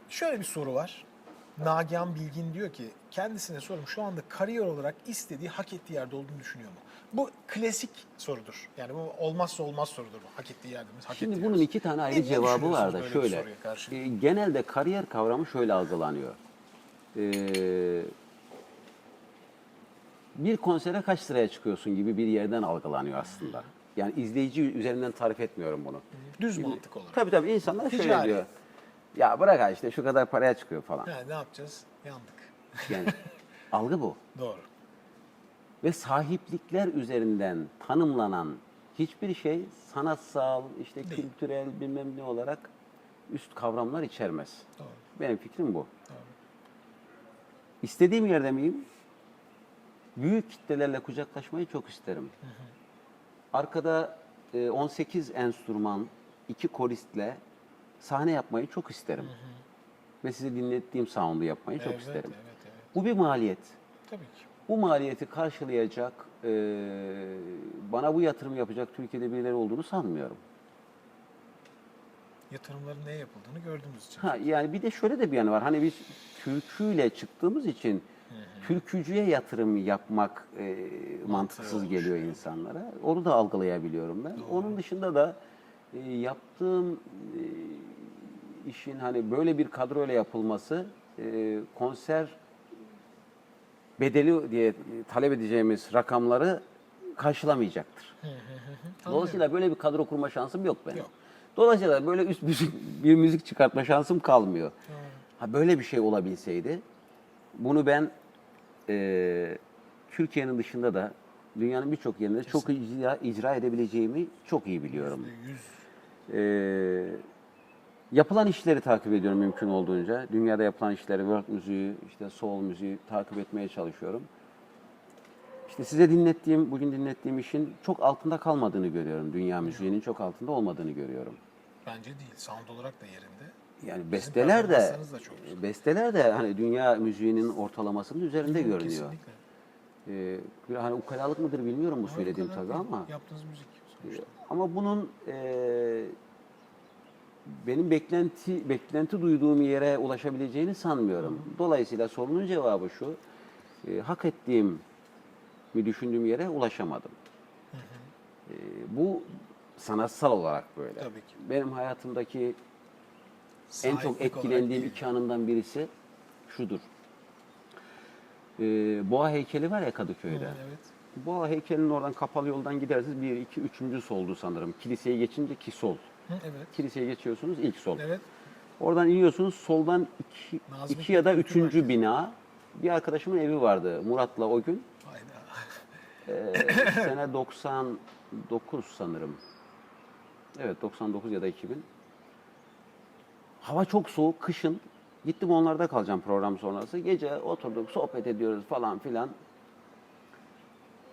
Şöyle bir soru var. Nagihan Bilgin diyor ki, kendisine sorum şu anda kariyer olarak istediği, hak ettiği yerde olduğunu düşünüyor mu? Bu klasik sorudur. Yani bu olmazsa olmaz sorudur. Bu. Hak ettiği yerde mi? Hak Şimdi ettiği bunun yerde. iki tane ayrı Ne cevabı var da düşünüyorsunuz böyle bir şöyle. soruya karşı? Genelde kariyer kavramı şöyle algılanıyor. Bir konsere kaç sıraya çıkıyorsun gibi bir yerden algılanıyor aslında. Yani izleyici üzerinden tarif etmiyorum bunu. Düz mantık olarak. Tabii insanlar şöyle Ticari. diyor. Ya bırak ha işte şu kadar paraya çıkıyor falan. Ha, ne yapacağız? Yandık. Yani algı bu. Doğru. Ve sahiplikler üzerinden tanımlanan hiçbir şey sanatsal, işte Değil. kültürel bilmem ne olarak üst kavramlar içermez. Doğru. Benim fikrim bu. Doğru. İstediğim yerde miyim? Büyük kitlelerle kucaklaşmayı çok isterim. Arkada 18 enstrüman, 2 koristle sahne yapmayı çok isterim. Ve size dinlettiğim sound'u yapmayı çok isterim. Evet. Bu bir maliyet. Tabii ki. Bu maliyeti karşılayacak, bana bu yatırım yapacak Türkiye'de birileri olduğunu sanmıyorum. Yatırımların neye yapıldığını gördüğümüz için. Ha, yani bir de şöyle de bir yanı var. Hani biz türküyle çıktığımız için türkücüye yatırım yapmak mantıksız olmuş, geliyor insanlara. Onu da algılayabiliyorum ben. Onun dışında da yaptığım işin hani böyle bir kadroyla yapılması konser bedeli diye talep edeceğimiz rakamları karşılamayacaktır. Dolayısıyla böyle bir kadro kurma şansım yok benim. Yok. Dolayısıyla böyle üst bir müzik çıkartma şansım kalmıyor. Ha böyle bir şey olabilseydi, bunu ben Türkiye'nin dışında da dünyanın birçok yerinde çok icra edebileceğimi çok iyi biliyorum. Yapılan işleri takip ediyorum mümkün olduğunca. Dünyada yapılan işleri, world müziği, işte soul müziği takip etmeye çalışıyorum. İşte size bugün dinlettiğim işin çok altında kalmadığını görüyorum. Dünya müziğinin çok altında olmadığını görüyorum. Bence değil. Sound olarak da yerinde. Yani performanslarınız da çok güzel. besteler de hani dünya müziğinin ortalamasının üzerinde görünüyor. Kesinlikle. Hani ukalalık mıdır bilmiyorum bu söylediğim Harika tabii değil. ama. Yaptığınız müzik sonuçta. Ama bunun benim beklenti duyduğum yere ulaşabileceğini sanmıyorum. Dolayısıyla sorunun cevabı şu, hak ettiğim mi düşündüğüm yere ulaşamadım. Bu sanatsal olarak böyle. Tabii ki. Benim hayatımdaki en çok Sahiplik olarak etkilendiğim değil. iki anımdan birisi şudur. Boğa heykeli var ya Kadıköy'de. Evet. Boğa heykelinin oradan kapalı yoldan gidersiniz. 1, 2, 3. soldu sanırım. Kiliseyi geçince ki sol. Evet. Kiliseye geçiyorsunuz ilk sol. Evet. Oradan iniyorsunuz soldan Nazmi iki ya da Kültür üçüncü Merkezi. bina. Bir arkadaşımın evi vardı Murat'la o gün. Hayda. Sene 99 sanırım. Evet 99 ya da 2000. Hava çok soğuk, kışın. Gittim onlarda kalacağım program sonrası. Gece oturduk, sohbet ediyoruz falan filan.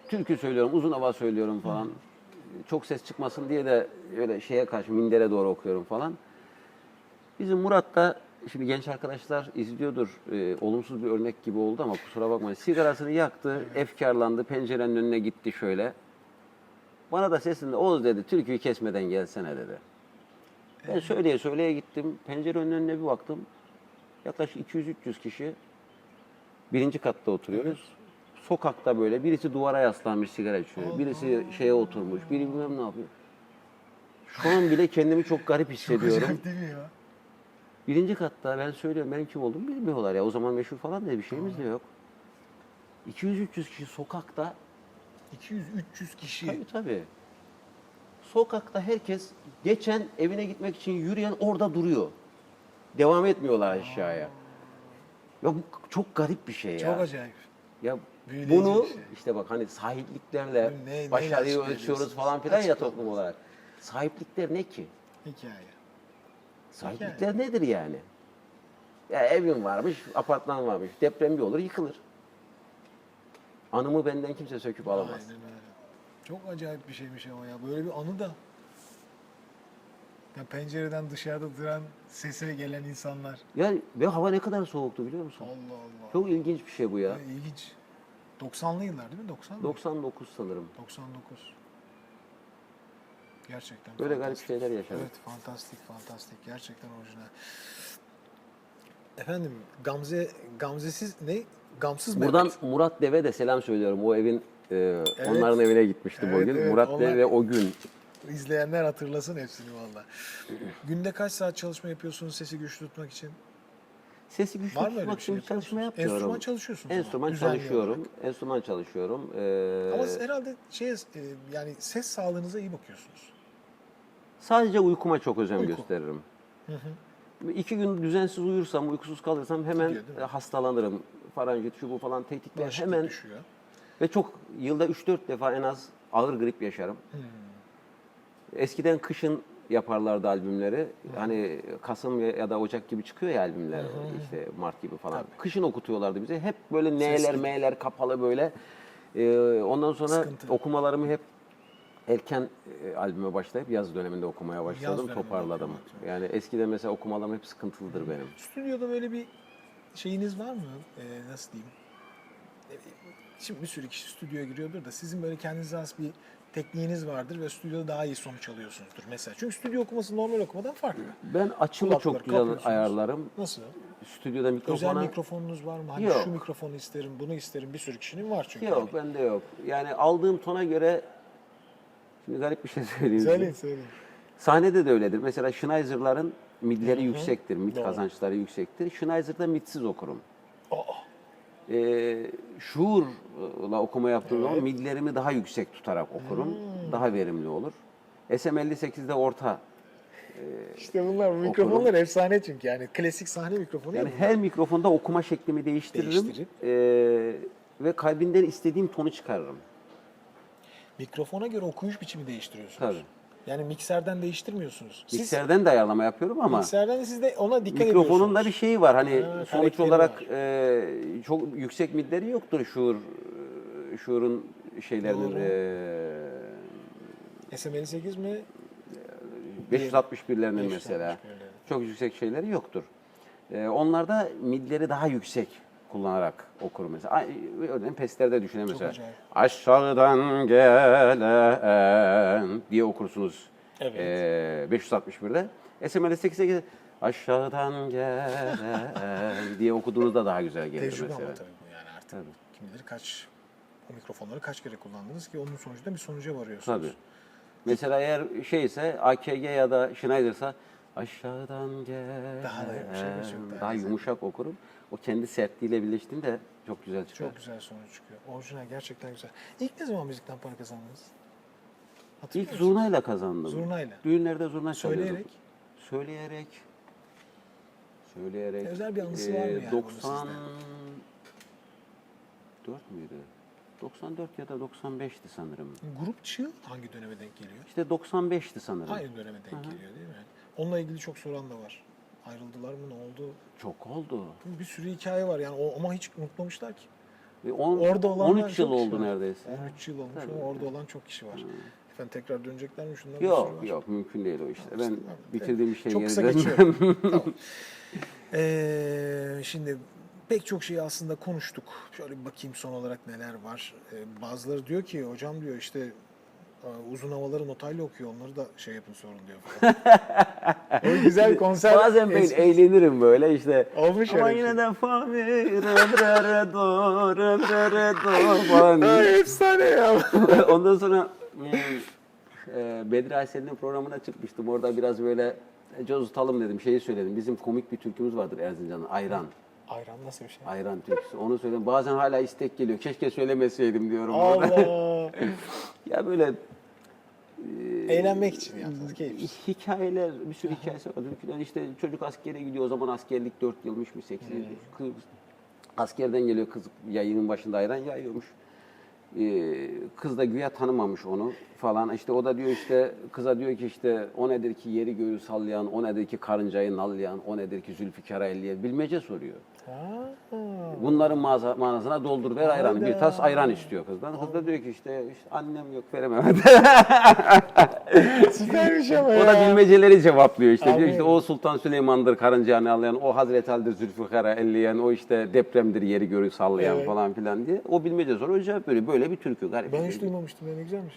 Türkü söylüyorum, uzun hava söylüyorum falan. Çok ses çıkmasın diye de öyle şeye karşı mindere doğru okuyorum falan. Bizim Murat da, şimdi genç arkadaşlar izliyordur, olumsuz bir örnek gibi oldu ama kusura bakmayın. Sigarasını yaktı, efkarlandı, pencerenin önüne gitti şöyle. Bana da sesinde Oğuz dedi, türküyü kesmeden gelsene dedi. Ben söyleye gittim, pencerenin önüne bir baktım. Yaklaşık 200-300 kişi birinci katta oturuyoruz. Sokakta böyle birisi duvara yaslanmış sigara içiyor, birisi şeye oturmuş, biri bilmem ne yapıyor. Şu an bile kendimi çok garip hissediyorum. Acayip değil mi ya? Birinci katta ben söylüyorum benim kim olduğumu bilmiyorlar ya. O zaman meşhur falan diye bir şeyimiz de yok. 200-300 kişi sokakta. 200-300 kişi. Tabii. Sokakta herkes geçen evine gitmek için yürüyen orada duruyor. Devam etmiyorlar aşağıya. Ya bu çok garip bir şey ya. Çok acayip. Ya Büyüleyici bunu bir şey. işte bak hani sahipliklerle Neyle başarıyı açıklayabiliyorsunuz? ölçüyoruz falan filan ya Açıklamaz. toplum olarak. Sahiplikler ne ki? Hikaye. Sahiplikler nedir yani? Ya evim varmış, apartman varmış. Deprem bir olur, yıkılır. Anımı benden kimse söküp alamaz. Aynen öyle. Çok acayip bir şeymiş ama ya. Böyle bir anı da. Ya pencereden dışarıda duran sese gelen insanlar. Yani ve hava ne kadar soğuktu biliyor musun? Allah Allah. Çok ilginç bir şey bu ya. Ya, ilginç. 90'lı yıllar değil mi? 90 mı? 99 sanırım. 99. Gerçekten Böyle fantastik. garip şeyler yaşadık. Evet, fantastik. Gerçekten orijinal. Efendim, Gamzesiz ne? Gamsız Buradan Mehmet. Murat Deve de selam söylüyorum. O evin Onların evine gitmiştim o Evet, gün. evet, Murat onlar- Bey ve o gün. İzleyenler hatırlasın hepsini valla. Günde kaç saat çalışma yapıyorsunuz sesi güçlü tutmak için? Sesi güçlü Var mı öyle tutmak bir şey? için bir çalışma yapıyorsunuz? yapmıyorum. Enstrüman çalışıyorsunuz ama, Enstrüman düzenli çalışıyorum. olarak. Enstrüman çalışıyorum. Ama herhalde yani ses sağlığınıza iyi bakıyorsunuz. Sadece uykuma çok özen Uyku. gösteririm. 2 gün düzensiz uyursam, uykusuz kalırsam hemen Gidiyor, değil mi? hastalanırım. Faranjit, şu bu falan tetikler Bağışıklık hemen düşüyor. ve çok yılda 3-4 defa en az ağır grip yaşarım. Eskiden kışın yaparlardı albümleri. Hani Kasım ya da Ocak gibi çıkıyor ya albümler. İşte Mart gibi falan. Kışın okutuyorlardı bize. Hep böyle N'ler, gibi. M'ler kapalı böyle. Ondan sonra Sıkıntı. okumalarımı hep erken albüme başlayıp yaz döneminde okumaya başladım, döneminde toparladım. okumak, Yani eskiden mesela okumalarım hep sıkıntılıdır benim. Stüdyoda böyle bir şeyiniz var mı? Nasıl diyeyim? Şimdi bir sürü kişi stüdyoya giriyordur da sizin böyle kendinize has bir tekniğiniz vardır ve stüdyoda daha iyi sonuç alıyorsunuzdur mesela. Çünkü stüdyo okuması normal okumadan farklı. Ben açımı Kulakları çok güzel kapıyorsunuz. ayarlarım. Nasıl? Stüdyoda Özel mikrofona... mikrofonunuz var mı? Hani Yok. şu mikrofonu isterim, bunu isterim. Bir sürü kişinin var çünkü. Yok, bende yok. Yani aldığım tona göre... Şimdi garip bir şey söyleyeyim. Söyleyin. Sahnede de öyledir. Mesela Schneider'ların midleri yüksektir, mid Doğru. kazançları yüksektir. Schneider'da midsiz okurum. Aa, Şuurla okuma yaptığım zaman midlerimi daha yüksek tutarak okurum. Daha verimli olur. SM58'de orta. işte bunlar bu mikrofonlar efsane çünkü yani klasik sahne mikrofonu Yani ya her mikrofonda okuma şeklimi değiştiririm. Değiştirip? Ve kalbinden istediğim tonu çıkarırım. mikrofona göre okuyuş biçimi değiştiriyorsunuz. Tabii. Yani mikserden değiştirmiyorsunuz. Siz Mikserden de ayarlama yapıyorum ama mikserden de siz de ona dikkat mikrofonun ediyorsunuz. da bir şeyi var. Hani Ha, sonuç karakteri olarak var. çok yüksek midleri yoktur şuurun şeylerinin Doğru. SM58 mi? 561'lerinin 561'leri. mesela çok yüksek şeyleri yoktur. Onlarda midleri daha yüksek kullanarak okurum mesela. Örneğin pestlerde düşünelim mesela. acayip. Aşağıdan gelen diye okursunuz. Evet. 561'de. SM58'e aşağıdan gelen diye okuduğunuzda daha güzel gelir Tecrübe mesela. ama tabii bu yani artık. Tabii. Kim bilir o mikrofonları kaç kere kullandınız ki onun sonucunda bir sonuca varıyorsunuz. Tabii. Mesela eğer şeyse AKG ya da Schneider'sa aşağıdan gelen Daha da yumuşak, çok daha güzel. yumuşak okurum. O kendi sertliğiyle birleştiğinde çok güzel çıkar. Çok güzel sonuç çıkıyor. Orijinal gerçekten güzel. İlk ne zaman müzikten para kazandınız? Hatırlıyor İlk musunuz? zurnayla kazandım. Zurnayla. Düğünlerde zurna çalıyordum. Söyleyerek? Söyleyerek. Özel bir anısı var mı yani bunun 94 müydü? 94 ya da 95'ti sanırım. Grupçı hangi döneme denk geliyor? İşte 95'ti sanırım. Aynı döneme denk geliyor değil mi? Onunla ilgili çok soran da var. Ayrıldılar mı, ne oldu? Çok oldu. Bir sürü hikaye var yani ama hiç unutmamışlar ki. Ve Orada olanlar 13 yıl çok kişi oldu var. neredeyse. 13 yıl olmuş Tabii. ama orada olan çok kişi var. Efendim tekrar dönecekler mi? Şundan bir sürü Yok var. yok mümkün değil o işte. İşte, Ben bitirdiğim bir şey çok kısa yerine geçiyor. Tamam. Şimdi pek çok şeyi aslında konuştuk. Şöyle bir bakayım son olarak neler var. Bazıları diyor ki hocam diyor işte uzun havaları notayla okuyor. Onları da şey yapın sorun diyor falan. O güzel konser. Bazen ben eğlenirim böyle işte. Olmuş Ama öyle bir yine şey. de fa mi re re do re do falan. Ay, efsane ya. Ondan sonra Bedri Aysel'in programına çıkmıştım. Orada biraz böyle cozutalım dedim. Şeyi söyledim. Bizim komik bir türkümüz vardır Erzincan'ın. Ayran. Ayran nasıl bir şey? Ayran türküsü. Onu söyledim. Bazen hala istek geliyor. Keşke söylemeseydim diyorum. Allah. Ya böyle Eğlenmek için yaptınız. Keyif. hikayeler, bir sürü hikayesi var. Türküler işte çocuk askere gidiyor. O zaman askerlik 4 yılmış mı 8 yılmış. Kız askerden geliyor, kız yayının başında ayran yayıyormuş. Kız da güya tanımamış onu falan. İşte o da diyor işte kıza diyor ki işte o nedir ki yeri göğü sallayan, o nedir ki karıncayı nallayan, o nedir ki Zülfikar'a elleyen bilmece soruyor. Bunların manasına doldur ver ayranı. Bir tas ayran istiyor kızdan. Kız da diyor ki işte annem yok veremem. Süpermiş ama O ya. da bilmeceleri cevaplıyor işte. Diyor işte Anlıyorum. o Sultan Süleyman'dır karıncayı ağlayan, o Hazreti Ali'dir Zülfikar'a elleyen, o işte depremdir yeri görü sallayan Evet. falan filan diye. O bilmece soruyor, o cevap veriyor. Böyle bir türkü garip. Ben hiç duymamıştım ya, ne güzelmiş.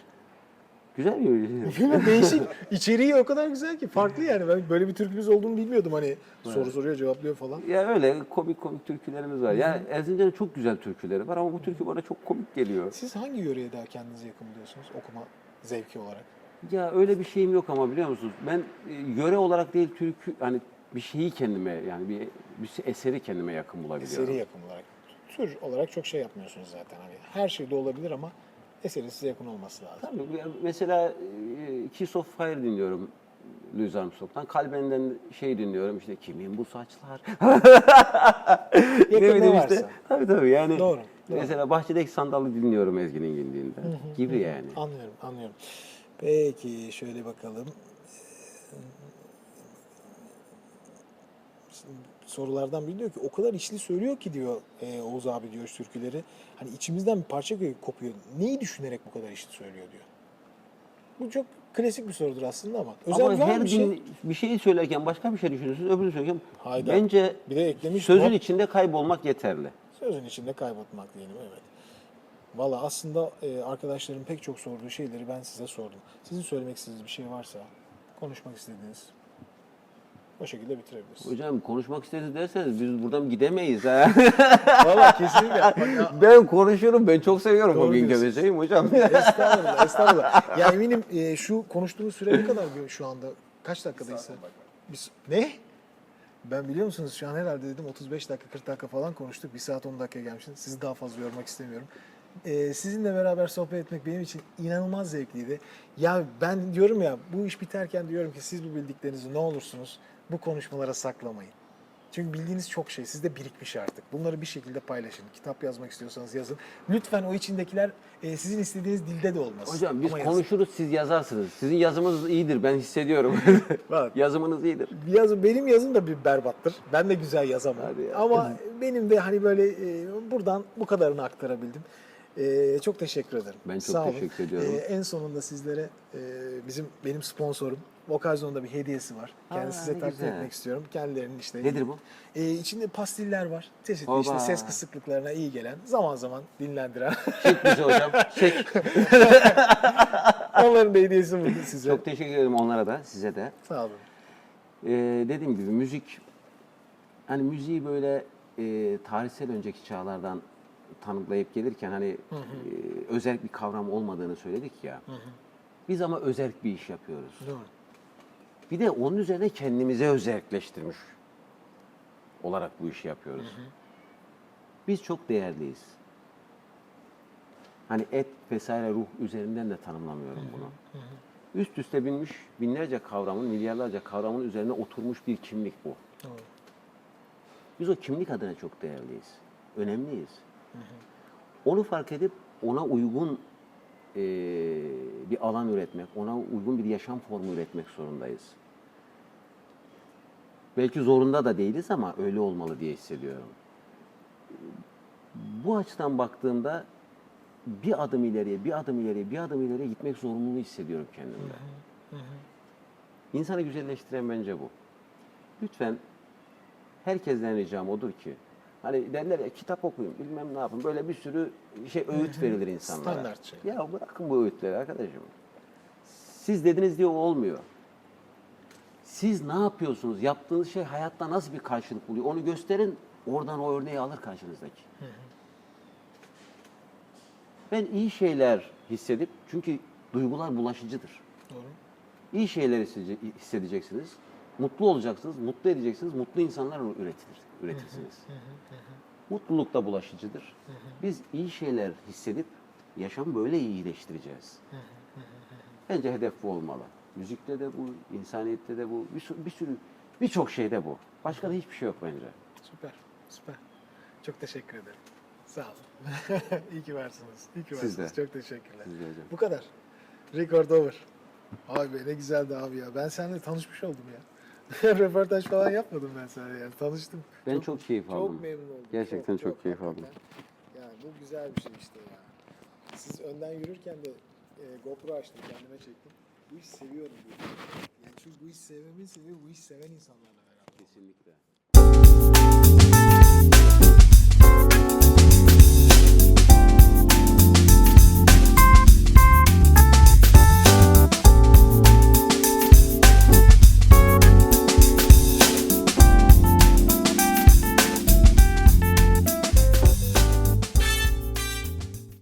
Güzel bir Değişik. İçeriği o kadar güzel ki. Farklı yani. Ben böyle bir türkümüz olduğunu bilmiyordum. Hani soru soruyor cevaplıyor falan. Ya öyle komik komik türkülerimiz var. Ya Erzincan'ın çok güzel türküleri var ama bu türkü bana çok komik geliyor. Siz hangi yöreye daha kendinize yakın buluyorsunuz okuma zevki olarak? Ya öyle bir şeyim yok ama biliyor musunuz? Ben yöre olarak değil türkü hani bir şeyi kendime yani bir eseri kendime yakın bulabiliyorum. Seri yakın olarak. Tür olarak çok şey yapmıyorsunuz zaten. Hani her şey de olabilir ama eserin size yakın olması lazım. Tabii mesela Kiss of Fire dinliyorum Louis Armstrong'dan. Kalben'den şey dinliyorum işte kimin bu saçlar? Ne Yakında bileyim varsa. işte. Tabii yani. Doğru. Mesela Bahçedeki Sandalı dinliyorum Ezgi'nin girdiğinde gibi yani. Anlıyorum. Peki şöyle bakalım. Şimdi sorulardan biri diyor ki o kadar içli söylüyor ki diyor Oğuz abi diyor şu türküleri. Hani içimizden bir parça kopuyor. Neyi düşünerek bu kadar içli söylüyor diyor. Bu çok klasik bir sorudur aslında ama. Özel Ama var mı her bir şey? bir şeyi söylerken başka bir şey düşünürsünüz, öbürünü söylerken Hayda. bence Bir de eklemiş sözün not. içinde kaybolmak yeterli. Sözün içinde kaybolmak diyelim evet. Valla aslında arkadaşlarım pek çok sorduğu şeyleri ben size sordum. Sizin söylemek istediğiniz bir şey varsa, konuşmak istediğiniz o şekilde bitirebiliriz. Hocam konuşmak istediğiniz derseniz biz buradan gidemeyiz ha. Valla kesinlikle. Bak ya, Ben konuşurum, ben çok seviyorum Doğru bugün diyorsun. gevezeyim hocam. Estağfurullah. Ya eminim şu konuştuğumuz süre ne kadar şu anda? Kaç dakikadayız? Ne? Ben biliyor musunuz şu an herhalde dedim 35 dakika 40 dakika falan konuştuk. 1 saat 10 dakika gelmişiz. Sizi daha fazla yormak istemiyorum. Sizinle beraber sohbet etmek benim için inanılmaz zevkliydi. Ya ben diyorum ya bu iş biterken diyorum ki siz bu bildiklerinizi ne olursunuz bu konuşmalara saklamayın. Çünkü bildiğiniz çok şey sizde birikmiş artık. Bunları bir şekilde paylaşın. Kitap yazmak istiyorsanız yazın. Lütfen o içindekiler sizin istediğiniz dilde de olmasın. Hocam biz Ama yazın. konuşuruz, siz yazarsınız. Sizin yazımınız iyidir, ben hissediyorum. Bak. Yazımınız iyidir. Benim yazım da bir berbattır. Ben de güzel yazamam. Hadi ya. Ama benim de hani böyle buradan bu kadarını aktarabildim. Çok teşekkür ederim. Ben çok Sağ olun. teşekkür ediyorum. En sonunda sizlere benim sponsorum Vokazyon'da bir hediyesi var. Kendisi Aa, size ne takdim güzel. etmek istiyorum. Kendilerinin işte. Nedir bu? İçinde pastiller var. Çeşitli Oba. işte ses kısıklıklarına iyi gelen, zaman zaman dinlendiren. Çek bizi hocam, çek. Onların da hediyesi burada size. Çok teşekkür ederim onlara da, size de. Sağ olun. Dediğim gibi müzik, hani müziği böyle tarihsel önceki çağlardan tanımlayıp gelirken hani özerk bir kavram olmadığını söyledik ya. Biz ama özerk bir iş yapıyoruz. Doğru. Bir de onun üzerine kendimize özerkleştirmiş olarak bu işi yapıyoruz. Biz çok değerliyiz. Hani et vesaire ruh üzerinden de tanımlamıyorum bunu. Üst üste binmiş binlerce kavramın, milyarlarca kavramın üzerine oturmuş bir kimlik bu. Doğru. Biz o kimlik adına çok değerliyiz. Önemliyiz. Onu fark edip ona uygun bir alan üretmek, ona uygun bir yaşam formu üretmek zorundayız. Belki zorunda da değiliz ama öyle olmalı diye hissediyorum. Bu açıdan baktığımda bir adım ileriye, bir adım ileriye, bir adım ileriye gitmek zorunluluğu hissediyorum kendimde. İnsanı güzelleştiren bence bu. Lütfen herkesten ricam odur ki, hani derler ya kitap okuyun, bilmem ne yapın, böyle bir sürü öğüt verilir insanlara. Standart şey. Ya bırakın bu öğütleri arkadaşım. Siz dediniz diye o olmuyor. Siz ne yapıyorsunuz? Yaptığınız şey hayatta nasıl bir karşılık buluyor? Onu gösterin, oradan o örneği alır karşınızdaki. Ben iyi şeyler hissedip, çünkü duygular bulaşıcıdır. Doğru. İyi şeyler hissedeceksiniz, mutlu olacaksınız, mutlu edeceksiniz, mutlu insanlar üretirsiniz. Mutluluk da bulaşıcıdır. Biz iyi şeyler hissedip yaşamı böyle iyileştireceğiz. Bence hedef bu olmalı. Müzikte de bu, insaniyette de bu, birçok şeyde bu. Başka da hiçbir şey yok bence. Süper. Çok teşekkür ederim. Sağ olun. İyi ki varsınız. İyi ki Siz varsınız. de. Çok teşekkürler. Siz de hocam. Bu kadar. Record over. Abi ne güzeldi abi ya. Ben seninle tanışmış oldum ya. Röportaj falan yapmadım ben seninle yani. Tanıştım. Ben çok keyif aldım. Çok memnun oldum. Gerçekten çok keyif aldım. hakikaten. Yani bu güzel bir şey işte ya. Siz önden yürürken de GoPro açtım, kendime çektim. Bu işi seviyorum. Yani çünkü bu işi sevmemin sebebi bu işi seven insanlarla beraber. Kesinlikle.